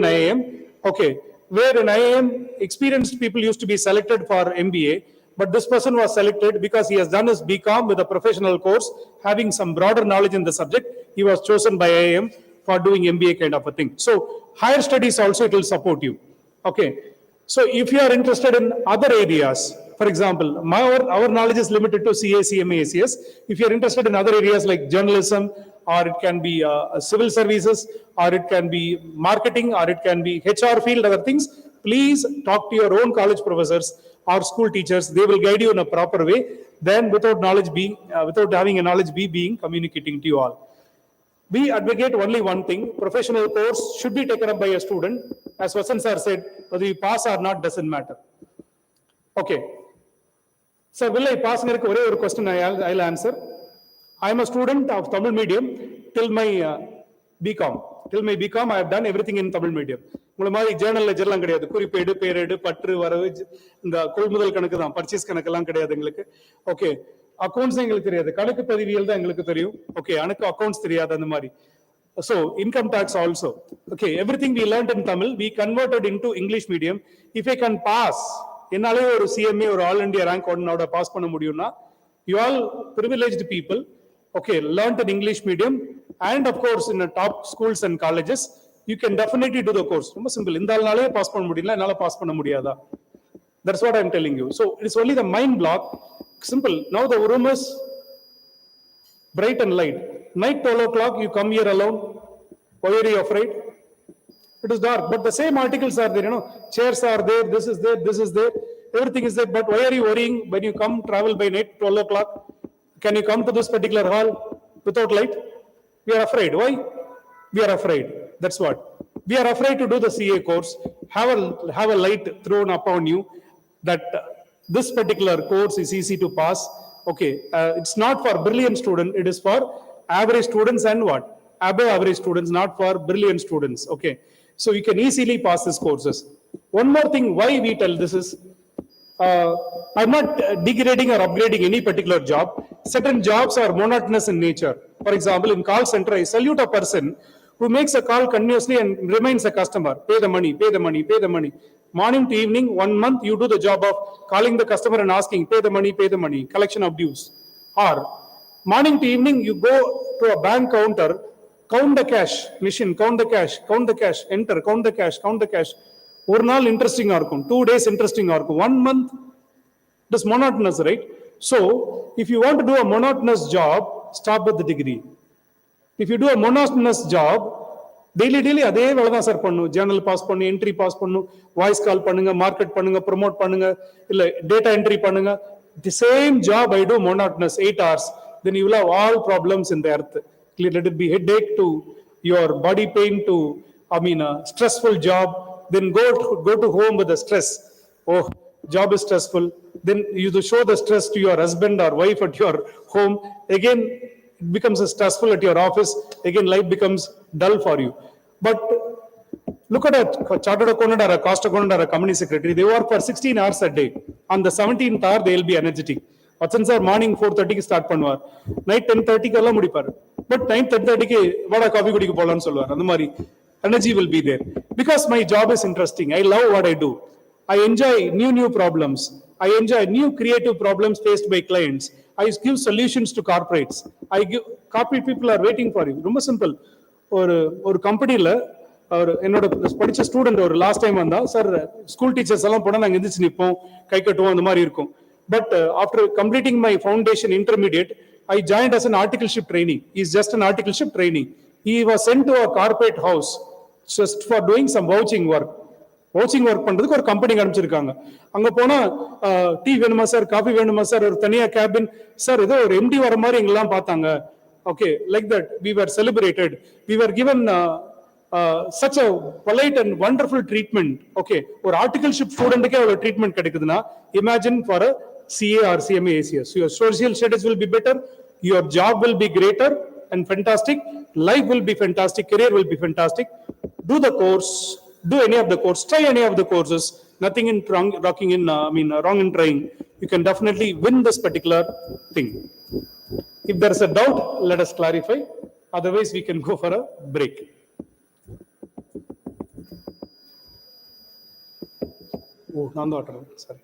IAM. Okay, where in IAM, experienced people used to be selected for MBA, but this person was selected because he has done his BCom with a professional course, having some broader knowledge in the subject. He was chosen by IAM for doing MBA kind of a thing. So higher studies also, it will support you. Okay. So if you are interested in other areas, for example, our knowledge is limited to CA, CMA, ACS. If you are interested in other areas like journalism, or it can be civil services, or it can be marketing, or it can be HR field, other things, please talk to your own college professors or school teachers. They will guide you in a proper way. Then without having a knowledge being communicating to you all. We advocate only one thing: professional course should be taken up by a student. As Vasan sir said, whether you pass or not doesn't matter. Okay. Sir, will I pass? One question I'll answer. I am a student of Tamil medium till my BCom. Till my BCom, I have done everything in Tamil medium. Journal ledger lang kadiyadu. Kuripedu, peredu, patru, varavu, இந்த கொள்முதல் கணக்கு தான், purchase கணக்கெல்லாம் கிடையாது எங்களுக்கு. Okay, accounts எங்களுக்கு தெரியாது, கணக்கு பதிவியல் தான் எங்களுக்கு தெரியும். ஓகே, எனக்கு அக்கவுண்ட்ஸ் தெரியாது அந்த மாதிரி. So income tax also. Okay, everything we learned in Tamil, we converted into English medium. If I can pass, என்னாலே ஒரு CMA ஒரு ஆல் இந்தியா ரேங்க் ஒன்னோட பாஸ் பண்ண முடியும்னா, you all privileged people, okay, learned in English medium, and of course in the top schools and colleges, you can definitely do the course. ரொம்ப simple. இந்த ஆள்னாலே pass பண்ண முடியல, என்னால pass பண்ண முடியாதா? That's what I'm telling you. So it's only the mind block. Simple. Now the room is bright and light. Night 12 o'clock, you come here alone. Why are you afraid? It is dark, but the same articles are there, chairs are there, this is there, everything is there. But why are you worrying when you come travel by night 12 o'clock? Can you come to this particular hall without light? We are afraid. Why? We are afraid. That's what. We are afraid to do the CA course. Have a light thrown upon you that this particular course is easy to pass. Okay, it's not for brilliant student, it is for average students and what? Above average students, not for brilliant students. Okay, so you can easily pass these courses. One more thing why we tell this is, I'm not degrading or upgrading any particular job. Certain jobs are monotonous in nature. For example, in call center, I salute a person who makes a call continuously and remains a customer. Pay the money, pay the money, pay the money. Morning to evening, 1 month, you do the job of calling the customer and asking, pay the money, collection of dues. Or morning to evening, you go to a bank counter, count the cash, machine, count the cash, enter, count the cash. ஒரு நாள் இன்ட்ரெஸ்டிங்கா இருக்கும், 2 days இன்ட்ரெஸ்டிங்கா இருக்கும், 1 month it is monotonous, right? So if you want to do a monotonous job, stop with the degree. If you do a monotonous job, daily அதே வேலை தான் sir பண்ணும். ஜேர்னல் பாஸ் பண்ணும், என்ட்ரி பாஸ் பண்ணும், voice call பண்ணுங்க, market பண்ணுங்க, promote பண்ணுங்க, இல்ல டேட்டா என்ட்ரி பண்ணுங்க. The same job I do monotonous 8 hours, then you will have all problems in the earth. Let it be headache to your body pain to, a stressful job. Then go to home with the stress. Oh, job is stressful. Then you show the stress to your husband or wife at your home. Again, it becomes stressful at your office. Again, life becomes dull for you. But look at a chartered accountant or a cost accountant or a company secretary. They work for 16 hours a day. On the 17th hour, they will be energetic. Watson sir, morning 4:30 start பண்ணுவார். Night 10:30 எல்லாம் முடிப்பார். But 9:30 வாடா coffee குடிக்க போலாம்னு சொல்லுவார். அந்த மாதிரி energy will be there. Because my job is interesting. I love what I do. I enjoy new problems. I enjoy new creative problems faced by clients. I give solutions to corporates. Corporate people are waiting for you. ரொம்ப simple. ஒரு கம்பெனில அவர் என்னோட படிச்ச student ஒரு last time வந்தா, sir school teachers எல்லாம் போனா நாங்க எந்திரிச்சு நிற்போம், கை கட்டுவோம், அந்த மாதிரி இருக்கும். But after completing my foundation intermediate, I joined as an articleship trainee. He is just an articleship trainee. He was sent to a corporate house just for doing some vouching work. Vouching work பண்றதுக்கு ஒரு company அனுப்பிச்சிருக்காங்க. அங்க போனா tea வேணுமா sir, coffee வேணுமா sir, ஒரு தனியா cabin sir, ஏதோ ஒரு எம்டி வர மாதிரி எங்கெல்லாம் பார்த்தாங்க. Okay, like that we were celebrated. We were given such a polite and wonderful treatment. Okay, ஒரு ஆர்டிகல்ஷிப் ஸ்டூடெண்ட்டுக்கே அவ்வளவு ட்ரீட்மெண்ட் கிடைக்குதுன்னா, imagine for a CA or CMA ACS. Your social status will be better, your job will be greater and fantastic, life will be fantastic, career will be fantastic. Do the course, do any of the course, try any of the courses. Nothing in wrong in trying. You can definitely win this particular thing. If there is a doubt, let us clarify. Otherwise, we can go for a break. Oh, Nanda, sorry.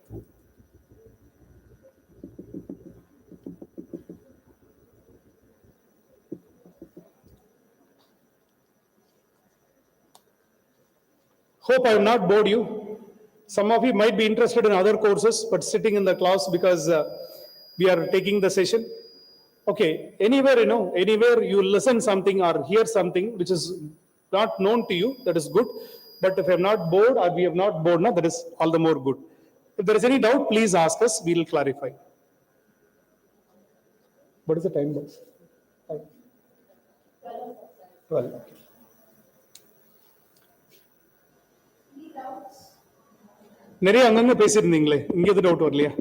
Hope I have not bored you. Some of you might be interested in other courses, but sitting in the class because we are taking the session. Okay, anywhere you listen something or hear something which is not known to you, that is good. But if I am not bored or we have not bored, that is all the more good. If there is any doubt, please ask us, we will clarify. What is the time, boss? 12. Okay. நிறைய அங்கங்க பேசியிருந்தீங்களே, இங்க எது doubt வரலையா?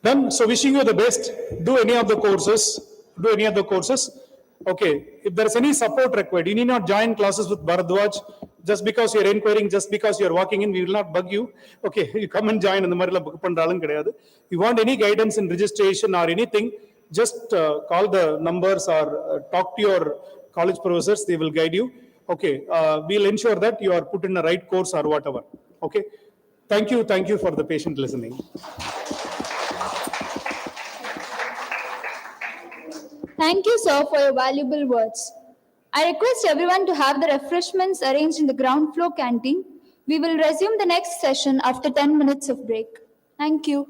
Done. So wishing you the best. Do any of the courses. Okay. If there is any support required, you need not join classes with Bharadwaj. Just because you are inquiring, just because you are walking in, we will not bug you. Okay, you come and join. அந்த மாதிரிலாம் book பண்றாலும் கிடையாது. You want any guidance in registration or anything, just call the numbers or talk to your college professors. They will guide you. Okay, we'll ensure that you are put in the right course or whatever. Okay, thank you for the patient listening. Thank you, sir, for your valuable words. I request everyone to have the refreshments arranged in the ground floor canteen. We will resume the next session after 10 minutes of break. Thank you.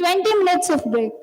20 minutes of break.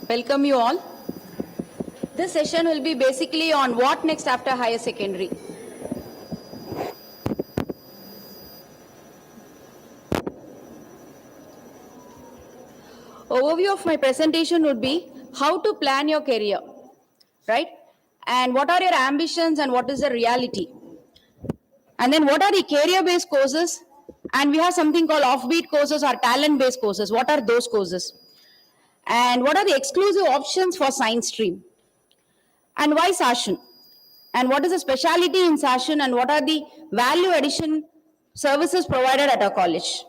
Welcome you all. This session will be basically on what next after higher secondary. Overview of my presentation would be how to plan your career, right? And what are your ambitions and what is the reality? And then what are the career-based courses? And we have something called offbeat courses or talent-based courses. What are those courses? And what are the exclusive options for science stream? And why Sashin? And what is the specialty in Sashin and what are the value addition services provided at our college?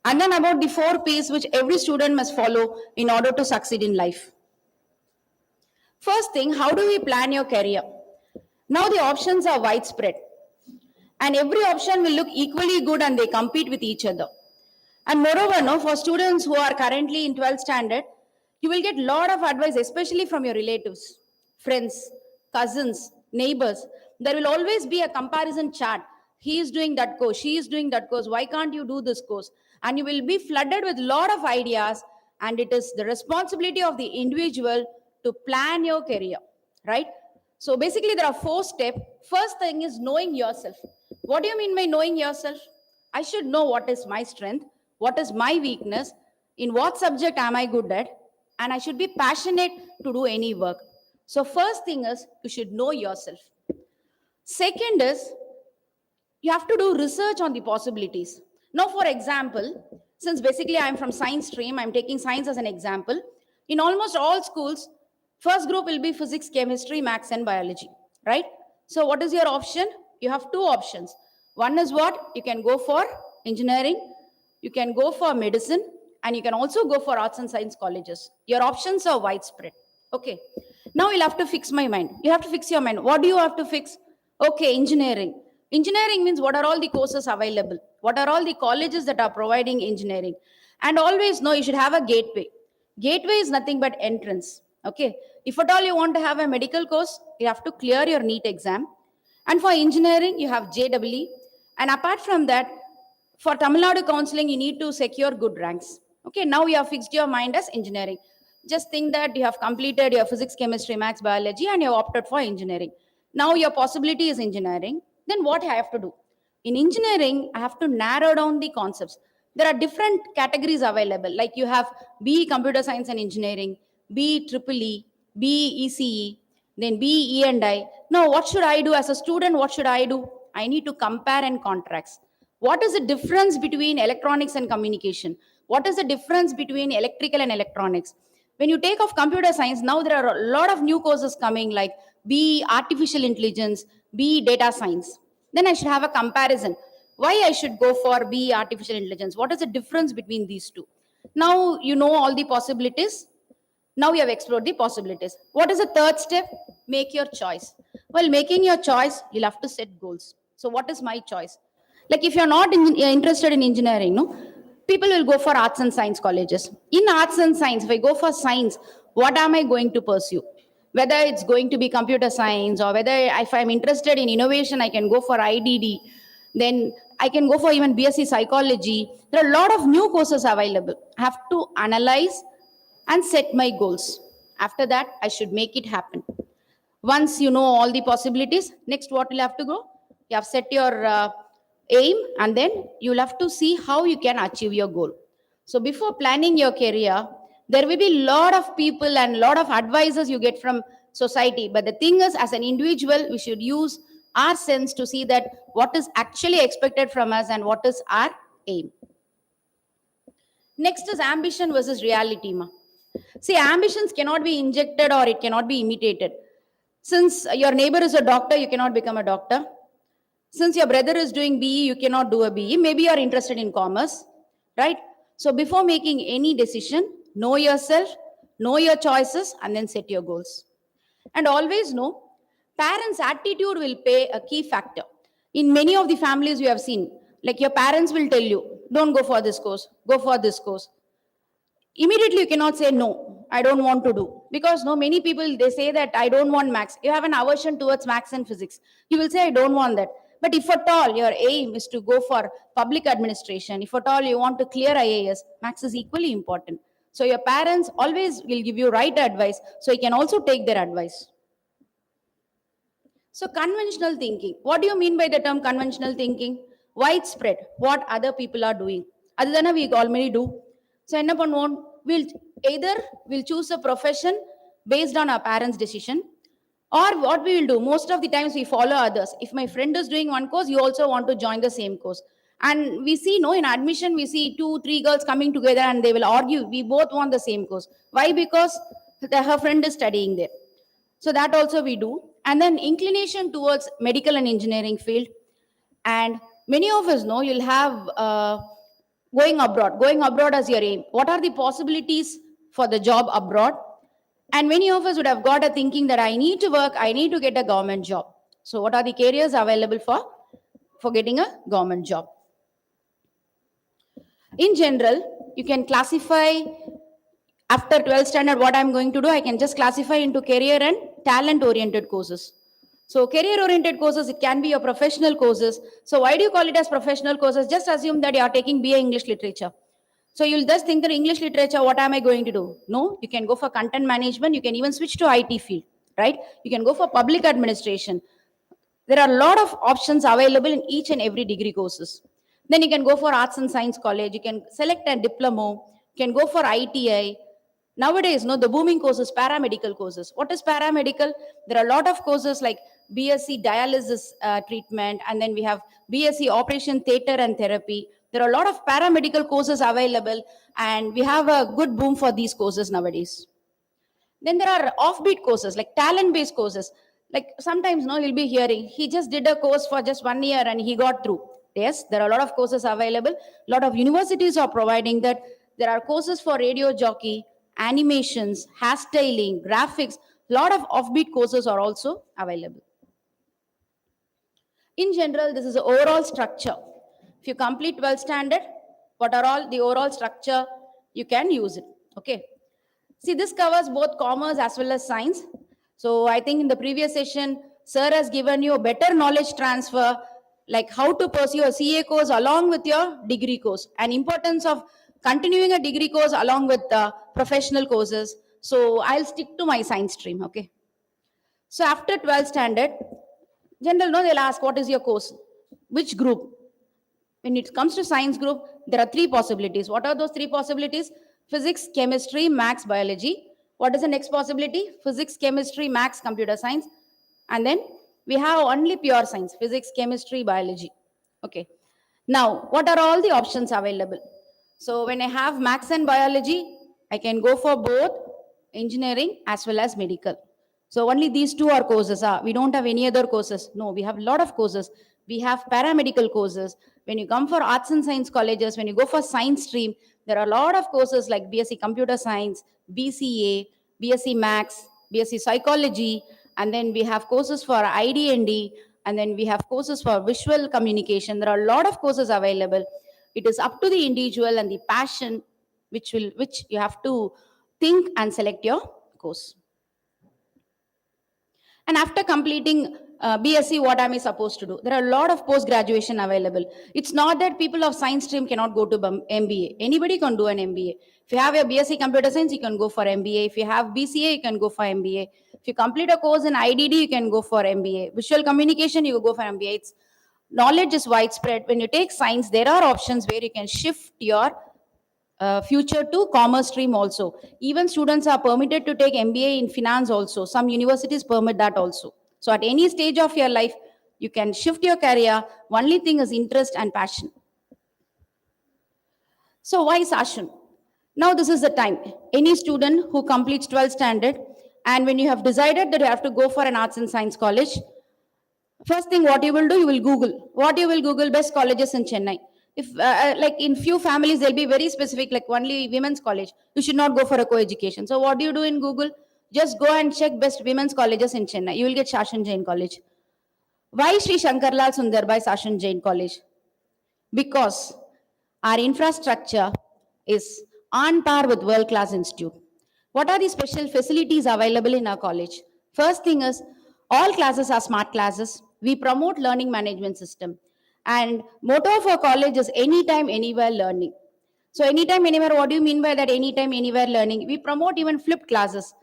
And then about the 4 Ps which every student must follow in order to succeed in life. First thing, how do we plan your career? Now the options are widespread. And every option will look equally good and they compete with each other. And moreover, no, for students who are currently in 12th standard, you will get a lot of advice, especially from your relatives, friends, cousins, neighbors. There will always be a comparison chart. He is doing that course, she is doing that course. Why can't you do this course? And you will be flooded with a lot of ideas. And it is the responsibility of the individual to plan your career, right? So basically there are 4 steps. First thing is knowing yourself. What do you mean by knowing yourself? I should know what is my strength, what is my weakness, in what subject am I good at, and I should be passionate to do any work. So first thing is you should know yourself. Second is you have to do research on the possibilities. Now, for example, since basically I'm from science stream, I'm taking science as an example. In almost all schools, first group will be physics, chemistry, maths, and biology, right? So what is your option? You have 2 options. One is what? You can go for engineering, you can go for medicine, and you can also go for arts and science colleges. Your options are widespread. Okay. Now you'll have to fix my mind. You have to fix your mind. What do you have to fix? Okay, engineering. Engineering means what are all the courses available? What are all the colleges that are providing engineering? And always know you should have a gateway. Gateway is nothing but entrance. Okay. If at all you want to have a medical course, you have to clear your NEET exam. And for engineering, you have JEE. And apart from that, for Tamil Nadu counseling, you need to secure good ranks. Okay, now you have fixed your mind as engineering. Just think that you have completed your physics, chemistry, maths, biology, and you have opted for engineering. Now your possibility is engineering. Then what I have to do? In engineering, I have to narrow down the concepts. There are different categories available. Like you have BE Computer Science and Engineering, BE EEE, BE ECE, then BE E&I. Now, what should I do as a student? What should I do? I need to compare and contrast. What is the difference between electronics and communication? What is the difference between electrical and electronics? When you take off computer science, now there are a lot of new courses coming like BE artificial intelligence, BE data science. Then I should have a comparison. Why I should go for BE artificial intelligence? What is the difference between these two? Now you know all the possibilities. Now you have explored the possibilities. What is the third step? Make your choice. While making your choice, you'll have to set goals. So what is my choice? Like if you're not interested in engineering, no, people will go for arts and science colleges. In arts and science, if I go for science, what am I going to pursue? Whether it's going to be computer science or whether if I'm interested in innovation, I can go for IDD. Then I can go for even BSc psychology. There are a lot of new courses available. I have to analyze and set my goals. After that, I should make it happen. Once you know all the possibilities, next what you'll have to go? You have set your aim and then you'll have to see how you can achieve your goal. So before planning your career, there will be a lot of people and a lot of advices you get from society. But the thing is, as an individual, we should use our sense to see that what is actually expected from us and what is our aim. Next is ambition versus reality. See, ambitions cannot be injected or it cannot be imitated. Since your neighbor is a doctor, you cannot become a doctor. Since your brother is doing BE, you cannot do a BE. Maybe you are interested in commerce, right? So before making any decision, know yourself, know your choices, and then set your goals. And always know, parents' attitude will play a key factor. In many of the families you have seen, like your parents will tell you, don't go for this course, go for this course. Immediately you cannot say, no, I don't want to do. Because no, many people, they say that I don't want maths. You have an aversion towards maths and physics. You will say, I don't want that. But if at all your aim is to go for public administration, if at all you want to clear IAS, maths is equally important. So your parents always will give you right advice, so you can also take their advice. So conventional thinking. What do you mean by the term conventional thinking? Widespread. What other people are doing. Adana we already do. So என்ன பண்ணுவோம்? Either we'll choose a profession based on our parents' decision, or what we will do, most of the times we follow others. If my friend is doing one course, you also want to join the same course. And we see, no, in admission, we see 2-3 girls coming together and they will argue. We both want the same course. Why? Because her friend is studying there. So that also we do. And then inclination towards medical and engineering field. And many of us know you'll have going abroad as your aim. What are the possibilities for the job abroad? And many of us would have got a thinking that I need to work, I need to get a government job. So what are the careers available for getting a government job? In general, you can classify after 12th standard what I'm going to do. I can just classify into career and talent oriented courses. So career oriented courses, it can be your professional courses. So why do you call it as professional courses? Just assume that you are taking BA English literature. So you'll just think that English literature, what am I going to do? No, you can go for content management. You can even switch to IT field, right? You can go for public administration. There are a lot of options available in each and every degree courses. Then you can go for arts and science college. You can select a diploma. You can go for ITI. Nowadays, no, the booming courses, paramedical courses. What is paramedical? There are a lot of courses like BSc dialysis treatment, and then we have BSc operation theater and therapy. There are a lot of paramedical courses available, and we have a good boom for these courses nowadays. Then there are offbeat courses, like talent-based courses. Like sometimes, no, you'll be hearing, he just did a course for just 1 year and he got through. Yes, there are a lot of courses available. A lot of universities are providing that. There are courses for radio jockey, animations, hairstyling, graphics. A lot of offbeat courses are also available. In general, this is the overall structure. If you complete 12th standard, what are all the overall structure? You can use it. Okay. See, this covers both commerce as well as science. So I think in the previous session, sir has given you a better knowledge transfer, like how to pursue a CA course along with your degree course, and importance of continuing a degree course along with the professional courses. So I'll stick to my science stream. Okay. So after 12th standard, general, no, they'll ask, what is your course? Which group? When it comes to science group, there are 3 possibilities. What are those 3 possibilities? Physics, chemistry, maths, biology. What is the next possibility? Physics, chemistry, maths, computer science. And then we have only pure science, physics, chemistry, biology. Okay. Now, what are all the options available? So when I have maths and biology, I can go for both engineering as well as medical. So only these 2 are courses. We don't have any other courses. No, we have a lot of courses. We have paramedical courses. When you come for arts and science colleges, when you go for science stream, there are a lot of courses like BSc Computer Science, BCA, BSc Maths, BSc Psychology, and then we have courses for ID&D, and then we have courses for visual communication. There are a lot of courses available. It is up to the individual and the passion which you have to think and select your course. And after completing BSc, what am I supposed to do? There are a lot of post-graduation available. It's not that people of science stream cannot go to MBA. Anybody can do an MBA. If you have your BSc Computer Science, you can go for MBA. If you have BCA, you can go for MBA. If you complete a course in IDD, you can go for MBA. Visual communication, you go for MBA. Knowledge is widespread. When you take science, there are options where you can shift your future to commerce stream also. Even students are permitted to take MBA in finance also. Some universities permit that also. So at any stage of your life, you can shift your career. Only thing is interest and passion. So why Sashun? Now this is the time. Any student who completes 12th standard, and when you have decided that you have to go for an arts and science college, first thing what you will do, you will Google. What you will Google? Best colleges in Chennai. If like in few families, they'll be very specific, like only women's college. You should not go for a co-education. So what do you do in Google? Just go and check best women's colleges in Chennai. You will get Shashan Jain College. Why Sri Shankarlal Sundarbai Shashan Jain College? Because our infrastructure is on par with world-class institute. What are the special facilities available in our college? First thing is, all classes are smart classes. We promote learning management system. And motto of our college is anytime, anywhere learning. So anytime, anywhere, what do you mean by that anytime, anywhere learning? We promote even flipped classes.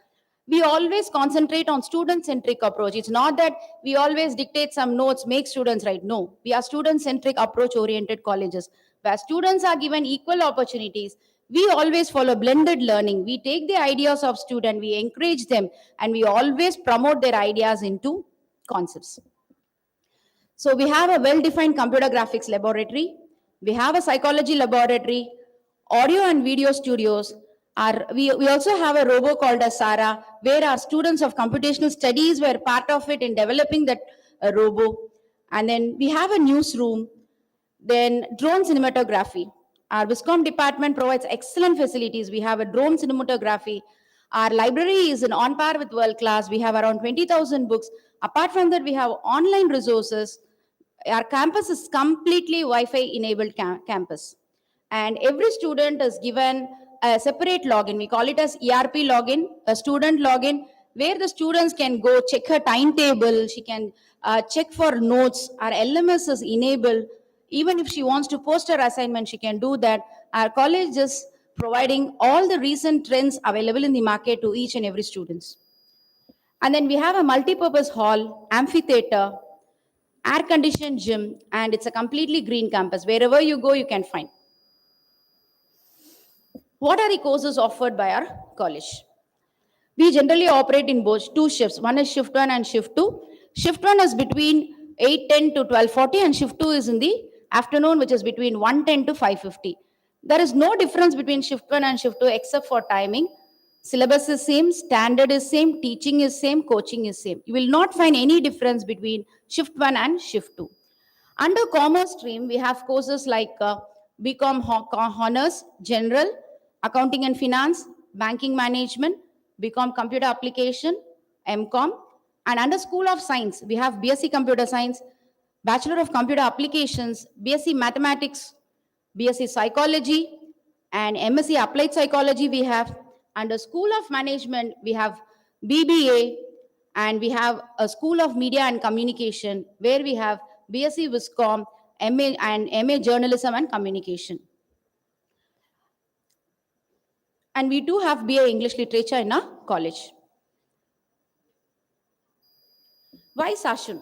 We always concentrate on student-centric approach. It's not that we always dictate some notes, make students write. No, we are student-centric approach-oriented colleges where students are given equal opportunities. We always follow blended learning. We take the ideas of student, we encourage them, and we always promote their ideas into concepts. So we have a well-defined computer graphics laboratory. We have a psychology laboratory, audio and video studios. We also have a robo called as Sara, where our students of computational studies were part of it in developing that robo. And then we have a newsroom, then drone cinematography. Our Viscom department provides excellent facilities. We have a drone cinematography. Our library is on par with world class. We have around 20,000 books. Apart from that, we have online resources. Our campus is completely Wi-Fi enabled campus. And every student is given a separate login. We call it as ERP login, a student login, where the students can go check her timetable. She can check for notes. Our LMS is enabled. Even if she wants to post her assignment, she can do that. Our college is providing all the recent trends available in the market to each and every students. And then we have a multi-purpose hall, amphitheater, air-conditioned gym, and it's a completely green campus. Wherever you go, you can find. What are the courses offered by our college? We generally operate in both two shifts. One is shift 1 and shift 2. Shift 1 is between 8:10 to 12:40 and shift 2 is in the afternoon, which is between 1:10 to 5:50. There is no difference between shift 1 and shift 2 except for timing. Syllabus is same, standard is same, teaching is same, coaching is same. You will not find any difference between shift 1 and shift 2. Under commerce stream, we have courses like BCom Honors, General, Accounting and Finance, Banking Management, BCom Computer Application, MCom. And under School of Science, we have BSc Computer Science, Bachelor of Computer Applications, BSc Mathematics, BSc Psychology, and MSc Applied Psychology we have. Under School of Management, we have BBA, and we have a School of Media and Communication, where we have BSc Viscom, MA and MA Journalism and Communication. And we do have BA English Literature in our college. Why Sashun?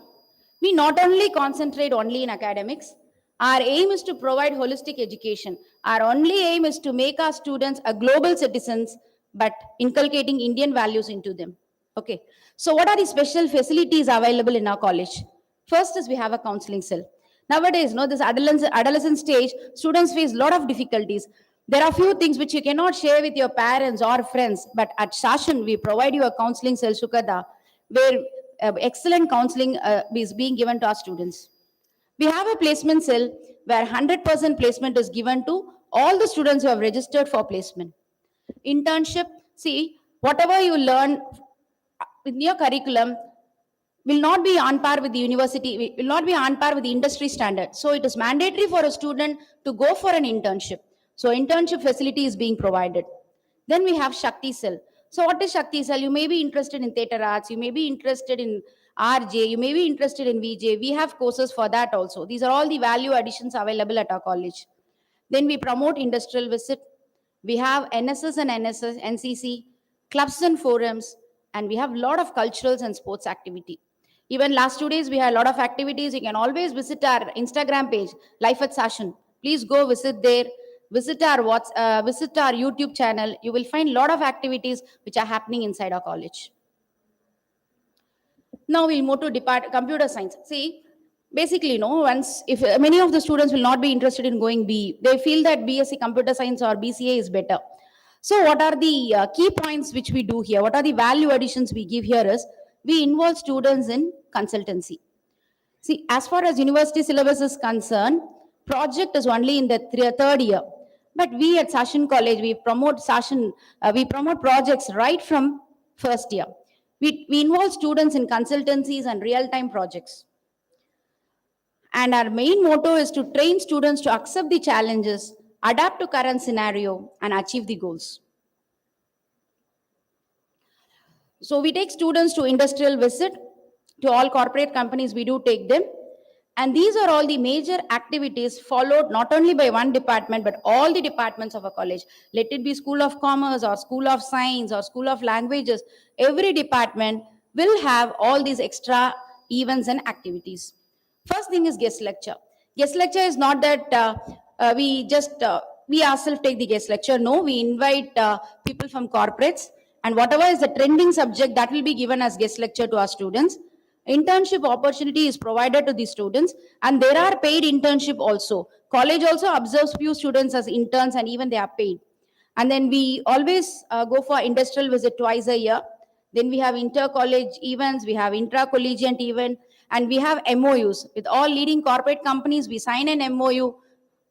We not only concentrate only in academics, our aim is to provide holistic education. Our only aim is to make our students a global citizens, but inculcating Indian values into them. Okay. So what are the special facilities available in our college? First is we have a counseling cell. Nowadays, this adolescent stage, students face a lot of difficulties. There are few things which you cannot share with your parents or friends, but at Sashan, we provide you a counseling cell, Sukada, where excellent counseling is being given to our students. We have a placement cell where 100% placement is given to all the students who have registered for placement. Internship, see, whatever you learn in your curriculum will not be on par with the university, will not be on par with the industry standard. So it is mandatory for a student to go for an internship. So internship facility is being provided. Then we have Shakti Cell. So what is Shakti Cell? You may be interested in theatre arts, you may be interested in RJ, you may be interested in VJ. We have courses for that also. These are all the value additions available at our college. Then we promote industrial visit. We have NSS and NCC, clubs and forums, and we have a lot of culturals and sports activity. Even last 2 days, we had a lot of activities. You can always visit our Instagram page, Life at Sashan. Please go visit there. Visit our YouTube channel. You will find a lot of activities which are happening inside our college. Now we'll move to computer science. See, basically, if many of the students will not be interested in going BE, they feel that BSc Computer Science or BCA is better. So what are the key points which we do here? What are the value additions we give here is, we involve students in consultancy. See, as far as university syllabus is concerned, project is only in the third year. But we at Sashan College, we promote projects right from first year. We involve students in consultancies and real-time projects. And our main motto is to train students to accept the challenges, adapt to current scenario, and achieve the goals. So we take students to industrial visit. To all corporate companies, we do take them. And these are all the major activities followed not only by one department, but all the departments of a college. Let it be School of Commerce or School of Science or School of Languages. Every department will have all these extra events and activities. First thing is guest lecture. Guest lecture is not that we ourselves take the guest lecture. No, we invite people from corporates, and whatever is the trending subject that will be given as guest lecture to our students. Internship opportunity is provided to the students, and there are paid internship also. College also observes few students as interns, and even they are paid. And then we always go for industrial visit twice a year. Then we have inter-college events, we have intra-collegiate event, and we have MOUs. With all leading corporate companies, we sign an MOU.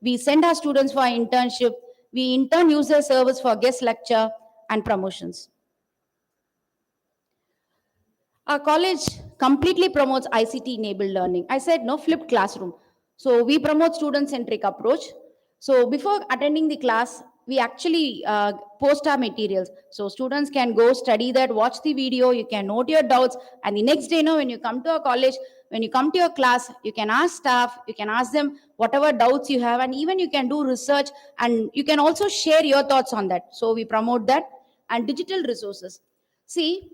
We send our students for internship. We in turn use their service for guest lecture and promotions. Our college completely promotes ICT enabled learning. I said no, flipped classroom. So we promote student centric approach. So before attending the class, we actually post our materials. So students can go study that, watch the video, you can note your doubts. And the next day, when you come to a college, when you come to your class, you can ask staff, you can ask them whatever doubts you have, and even you can do research, and you can also share your thoughts on that. So we promote that. And digital resources. See,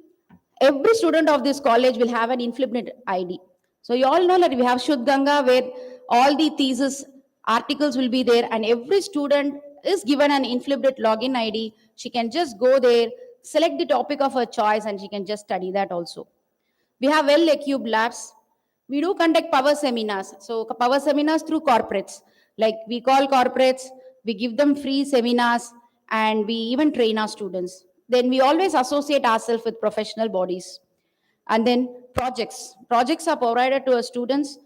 every student of this college will have an Inflibnet ID. So you all know that we have Shuddh Ganga, where all the thesis articles will be there, and every student is given an Inflibnet login ID. She can just go there, select the topic of her choice, and she can just study that also. We have well-equipped labs. We do conduct power seminars. So power seminars through corporates. Like we call corporates, we give them free seminars, and we even train our students. Then we always associate ourselves with professional bodies. And then projects. Projects are provided to our students.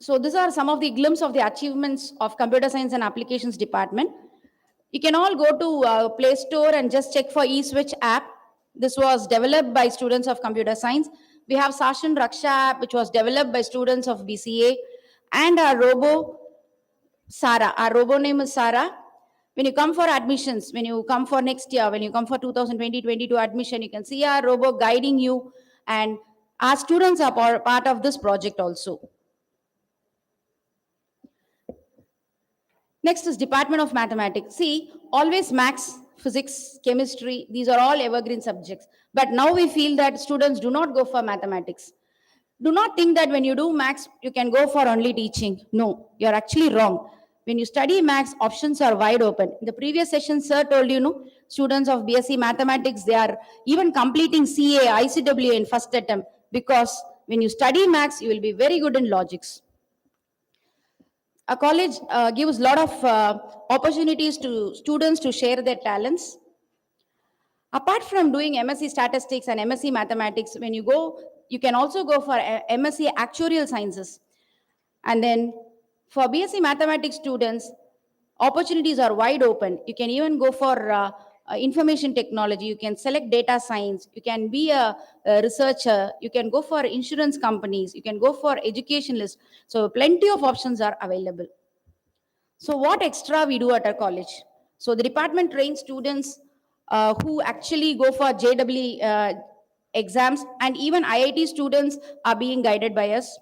So these are some of the glimpses of the achievements of Computer Science and Applications Department. You can all go to Play Store and just check for eSwitch app. This was developed by students of computer science. We have Sashan Raksha app, which was developed by students of BCA, and our robo Sara. Our robo name is Sara. When you come for admissions, when you come for next year, when you come for 2020-22 admission, you can see our robo guiding you, and our students are part of this project also. Next is Department of Mathematics. See, always maths, physics, chemistry, these are all evergreen subjects. But now we feel that students do not go for mathematics. Do not think that when you do maths, you can go for only teaching. No, you're actually wrong. When you study maths, options are wide open. In the previous session, sir told you, no, students of BSc Mathematics, they are even completing CA, ICWA in first attempt, because when you study maths, you will be very good in logics. A college gives a lot of opportunities to students to share their talents. Apart from doing MSc Statistics and MSc Mathematics, when you go, you can also go for MSc Actuarial Sciences. And then for BSc Mathematics students, opportunities are wide open. You can even go for information technology, you can select data science, you can be a researcher, you can go for insurance companies, you can go for educationalists. So plenty of options are available. So what extra we do at our college? So the department trains students who actually go for JEE exams, and even IIT students are being guided by us.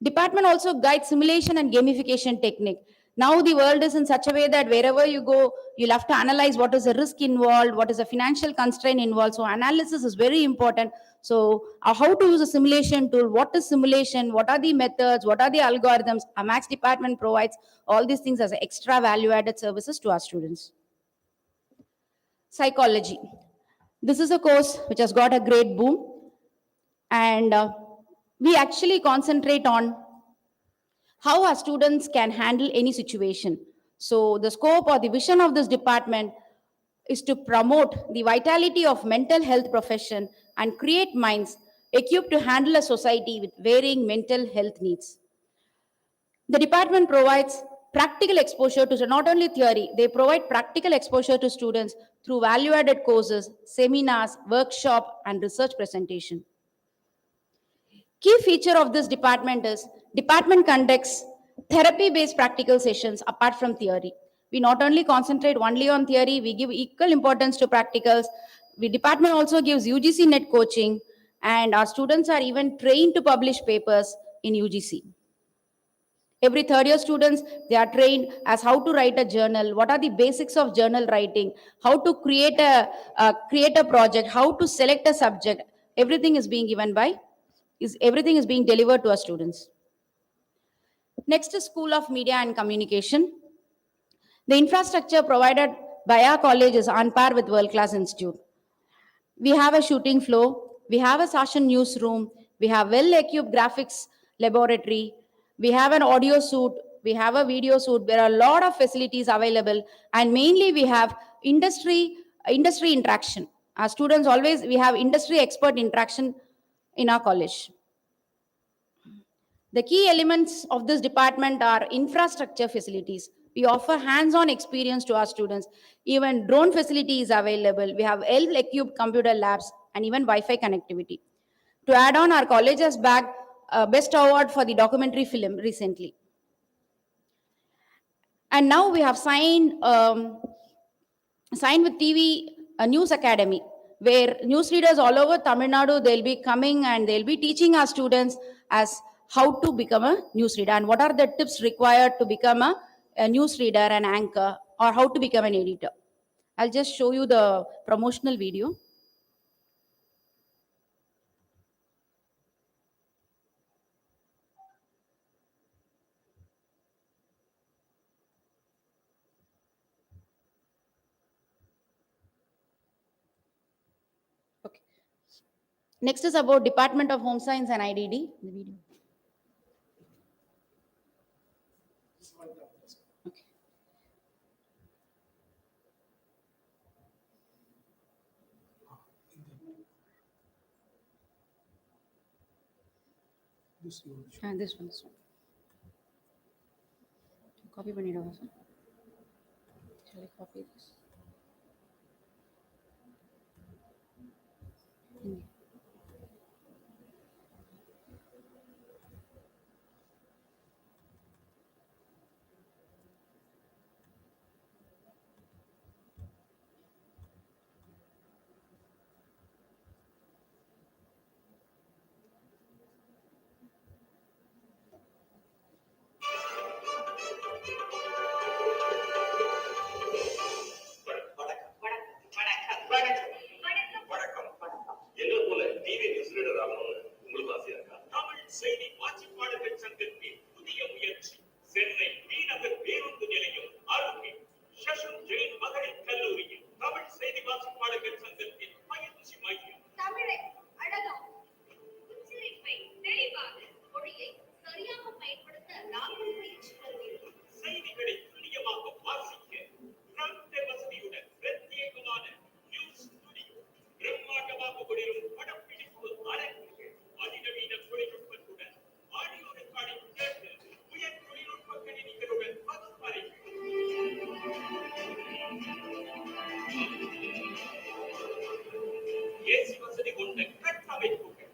Department also guides simulation and gamification technique. Now the world is in such a way that wherever you go, you'll have to analyze what is the risk involved, what is the financial constraint involved. So analysis is very important. So how to use a simulation tool, what is simulation, what are the methods, what are the algorithms, our maths department provides all these things as extra value added services to our students. Psychology. This is a course which has got a great boom, and we actually concentrate on how our students can handle any situation. So the scope or the vision of this department is to promote the vitality of mental health profession and create minds equipped to handle a society with varying mental health needs. The department provides practical exposure to not only theory, they provide practical exposure to students through value-added courses, seminars, workshop, and research presentation. Key feature of this department is department conducts therapy-based practical sessions apart from theory. We not only concentrate only on theory, we give equal importance to practicals. The department also gives UGC net coaching, And our students are even trained to publish papers in UGC. Every third year students, they are trained as how to write a journal, what are the basics of journal writing, how to create a project, how to select a subject. Everything is being given by, everything is being delivered to our students. Next is School of Media and Communication. The infrastructure provided by our college is on par with world-class institute. We have a shooting floor, we have a session newsroom, we have well-equipped graphics laboratory, we have an audio suite, we have a video suite. There are a lot of facilities available, and mainly we have industry interaction. Our students always, we have industry expert interaction in our college. The key elements of this department are infrastructure facilities. We offer hands-on experience to our students. Even drone facility is available. We have well-equipped computer labs and even Wi-Fi connectivity. To add on, our college has bagged Best Award for the documentary film recently. And now we have signed with TV News Academy, where newsreaders all over Tamil Nadu, they'll be coming and they'll be teaching our students as how to become a newsreader and what are the tips required to become a newsreader, an anchor, or how to become an editor. I'll just show you the promotional video. Okay. Next is about Department of Home Science and IDD. The video. Okay. This one. Copy பண்ணிடுவா sir. Shall I copy this? வணக்கம். எங்களை போல TV news reader ஆகணும்னு உங்களுக்கு ஆசையா இருக்கா? தமிழ் செய்தி வாசிப்பாளர்கள் சங்கத்தின் புதிய முயற்சி சென்னை மீனவர் பேருந்து நிலையம் அருகே சஷன் ஜெயின் மகளிர் கல்லூரியில் தமிழ் செய்தி வாசிப்பாளர்கள் சங்கத்தின் பயிற்சி மையம். தமிழை அழகாக, உச்சரிப்பை தெளிவாக, மொழியை சரியாக பயன்படுத்த நாங்கள் பயிற்சி தருகிறோம். செய்திகளை துல்லியமாக வாசிக்க பிராண்டர் வசதியுடன் பிரத்யேகமான நியூஸ் ஸ்டுடியோ, பிரம்மாண்டமாக ஒளிரும் படப்பிடிப்பு அரங்குகள், அதிநவீன தொழில்நுட்பத்துடன் ஆடியோ ரெக்கார்டிங் தியேட்டர், உயர் தொழில்நுட்ப கணினிகளுடன் பகுப்பறைகள். ஏசி வசதி கொண்ட கட்டமைப்புகள்.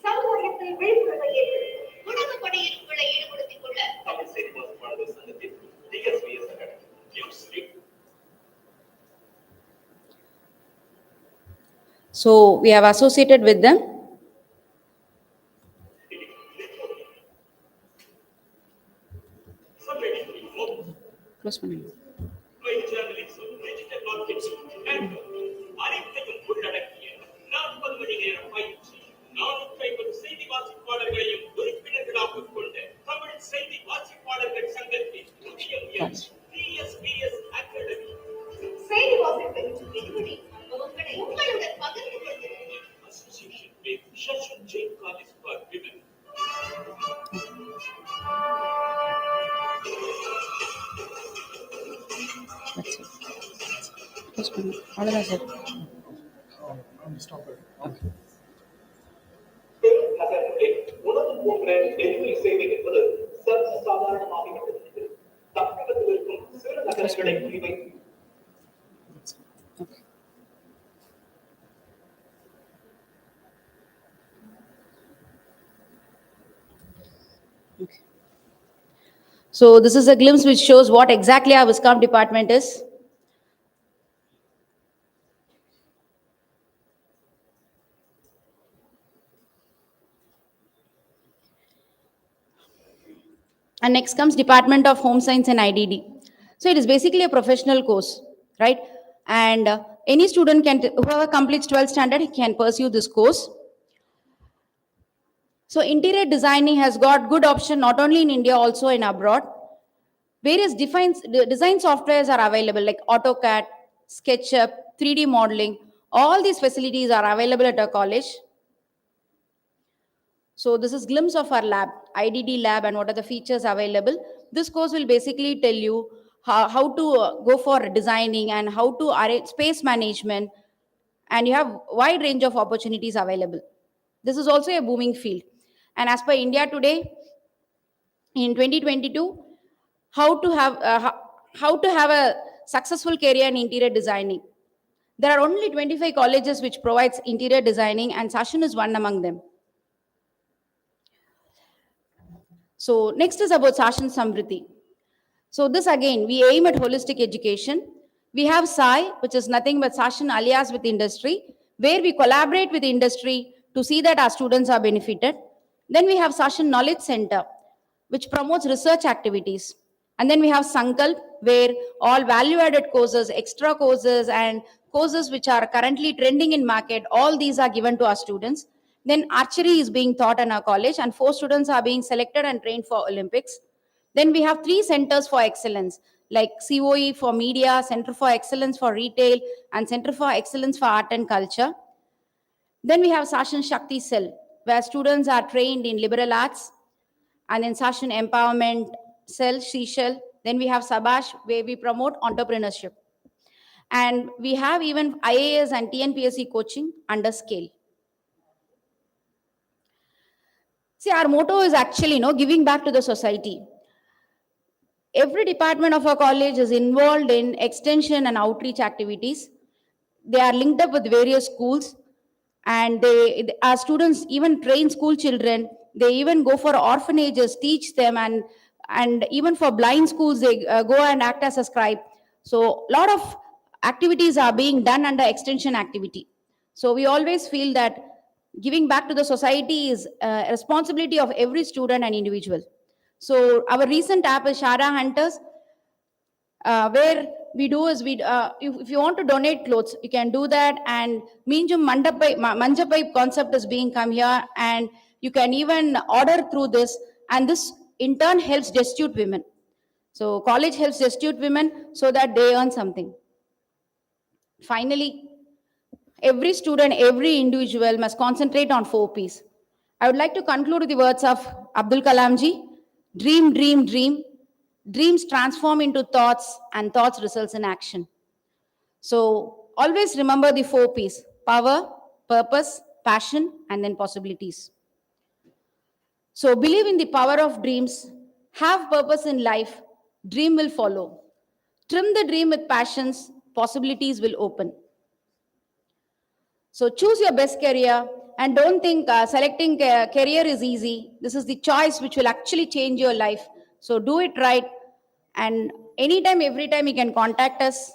சமுதாயத்தில் விழிப்புணர்வை ஏற்படுத்த உணவு பணியில் ஈடுபடுத்திக் கொள்ள தமிழ் செய்தி வாசிப்பாளர்கள் சங்கத்தின் TSPS academy news read. So we have associated with them. Close பண்ணுங்க. journalism, digital marketing, and அனைத்தையும் உள்ளடக்கிய 40 மணி நேர பயிற்சி, 450 செய்தி வாசிப்பாளர்களையும் உறுப்பினர்களாக கொண்ட தமிழ் செய்தி வாசிப்பாளர்கள் சங்கத்தின் புதிய முயற்சி TSBS அகாடமி. செய்தி வாசிப்பில் இதுவரை அனுபவங்களை உங்களுடன் பகிர்ந்து கொள்கிறோம். Association with Shashan Jain College for Women. That's it. Close பண்ணுங்க. அவ்வளவுதான் சார். நகரங்களில் உணவு போன்ற டெலிவரி சேவை என்பது சர்வ சாதாரணமாகிவிட்டது. தமிழகத்தில் இருக்கும் சிறு நகரங்களை குறிவைத்து Okay. Okay. So this is a glimpse which shows what exactly our Viscom department is. And next comes Department of Home Science and IDD. So it is basically a professional course, right? And any student can, whoever completes 12th standard can pursue this course. So interior designing has got good option not only in India, also in abroad. Various design softwares are available like AutoCAD, SketchUp, 3D modeling. All these facilities are available at our college. So this is glimpse of our lab, IDD lab, and what are the features available. This course will basically tell you how to go for designing and how to arrange space management, and you have wide range of opportunities available. This is also a booming field. And as per India today, in 2022, how to have how to have a successful career in interior designing. There are only 25 colleges which provides interior designing, and Sashan is one among them. So next is about Sashan Samriddhi. So this again, we aim at holistic education. We have SAI, which is nothing but Sashan alias with industry, where we collaborate with industry to see that our students are benefited. Then we have Sashan Knowledge Center, which promotes research activities. And then we have Sankalp, where all value-added courses, extra courses, and courses which are currently trending in market, all these are given to our students. Then archery is being taught in our college, and 4 students are being selected and trained for Olympics. Then we have 3 centers for excellence, like COE for media, Center for Excellence for retail, and Center for Excellence for art and culture. Then we have Sashan Shakti Cell, where students are trained in liberal arts, and then Sashan Empowerment Cell, Shishal. Then we have Sabash, where we promote entrepreneurship. And we have even IAS and TNPSC coaching under scale. See, our motto is actually, giving back to the society. Every department of our college is involved in extension and outreach activities. They are linked up with various schools, and our students even train school children. They even go for orphanages, teach them, and even for blind schools, they go and act as a scribe. So a lot of activities are being done under extension activity. So we always feel that giving back to the society is a responsibility of every student and individual. So our recent app is Shara Hunters, where we do is if you want to donate clothes, you can do that. And Minjum Manjapai concept is being come here, and you can even order through this, and this in turn helps destitute women. So college helps destitute women so that they earn something. Finally, every student, every individual must concentrate on 4 P's. I would like to conclude with the words of Abdul Kalam ji. Dream, dream, dream. Dreams transform into thoughts, and thoughts results in action. So always remember the 4 P's: power, purpose, passion, and then possibilities. So believe in the power of dreams. Have purpose in life. Dream will follow. Trim the dream with passions. Possibilities will open. So choose your best career, and don't think selecting a career is easy. This is the choice which will actually change your life. So do it right, and anytime, every time you can contact us.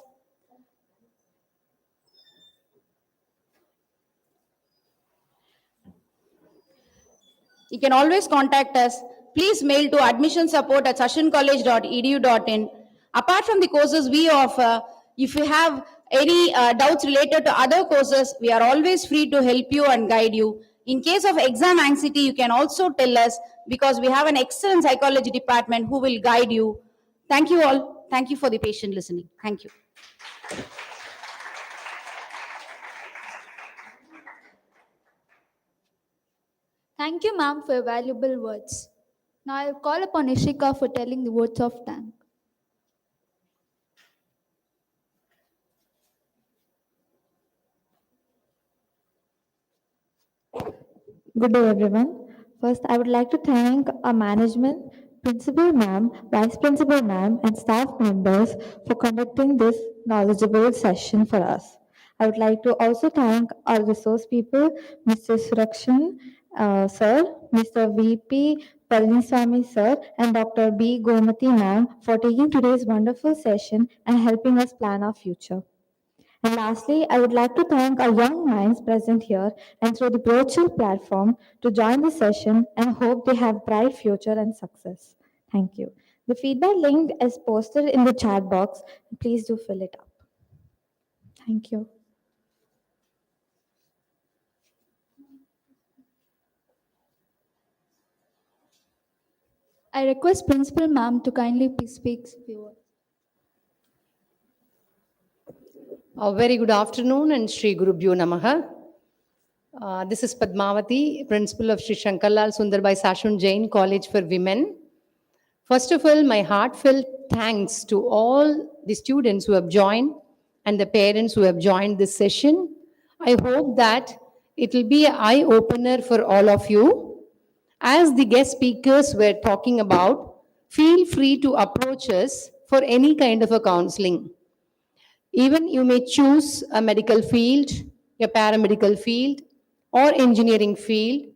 You can always contact us. Please mail to admissionsupport@sashancollege.edu.in. Apart from the courses we offer, if you have any doubts related to other courses, we are always free to help you and guide you. In case of exam anxiety, you can also tell us, because we have an excellent psychology department who will guide you. Thank you all. Thank you for the patient listening. Thank you. Thank you, ma'am, for your valuable words. Now I'll call upon Ishika for telling the words of thanks. Good day, everyone. First, I would like to thank our management, principal ma'am, vice principal ma'am, and staff members for conducting this knowledgeable session for us. I would like to also thank our resource people, Mr. Surakshan sir, Mr. VP Palaniswamy sir, and Dr. B. Gomati ma'am for taking today's wonderful session and helping us plan our future. And lastly, I would like to thank our young minds present here and through the virtual platform to join the session and hope they have bright future and success. Thank you. The feedback link is posted in the chat box. Please do fill it up. Thank you. I request Principal Ma'am to kindly speak a few words. A very good afternoon and Sri Gurubhyo Namaha. This is Padmavati, Principal of Sri Shankarlal Sundarbai Sashun Jain College for Women. First of all, my heartfelt thanks to all the students who have joined and the parents who have joined this session. I hope that it will be an eye-opener for all of you. As the guest speakers were talking about, feel free to approach us for any kind of a counseling. Even you may choose a medical field, a paramedical field, or engineering field.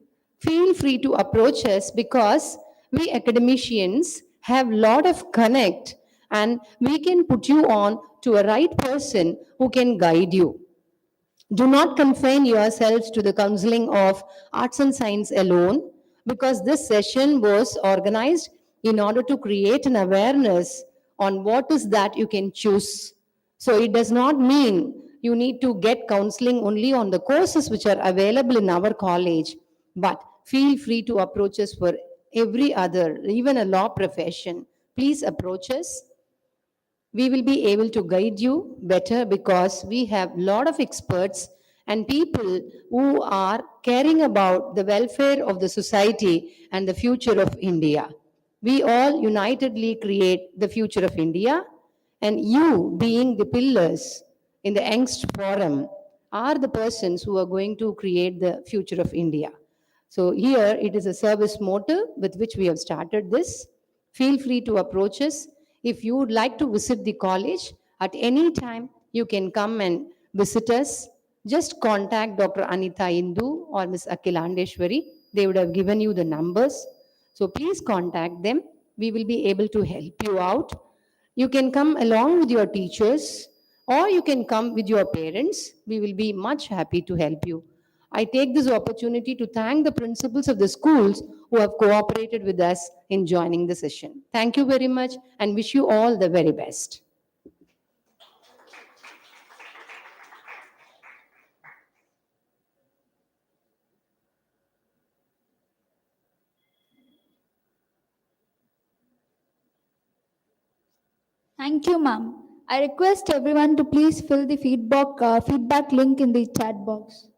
Feel free to approach us because we academicians have lot of connect and we can put you on to a right person who can guide you. Do not confine yourselves to the counseling of arts and science alone because this session was organized in order to create an awareness on what is that you can choose. So it does not mean you need to get counseling only on the courses which are available in our college, but feel free to approach us for every other, even a law profession. Please approach us. We will be able to guide you better because we have a lot of experts and people who are caring about the welfare of the society and the future of India. We all unitedly create the future of India, and you, being the pillars in the Angst Forum, are the persons who are going to create the future of India. So here it is a service motive with which we have started this. Feel free to approach us. If you would like to visit the college at any time, you can come and visit us. Just contact Dr. Anita Indu or Ms. Akhilandeshwari. They would have given you the numbers. So please contact them. We will be able to help you out. You can come along with your teachers or you can come with your parents. We will be much happy to help you. I take this opportunity to thank the principals of the schools who have cooperated with us in joining the session. Thank you very much and wish you all the very best. Thank you, ma'am. I request everyone to please fill the feedback link in the chat box.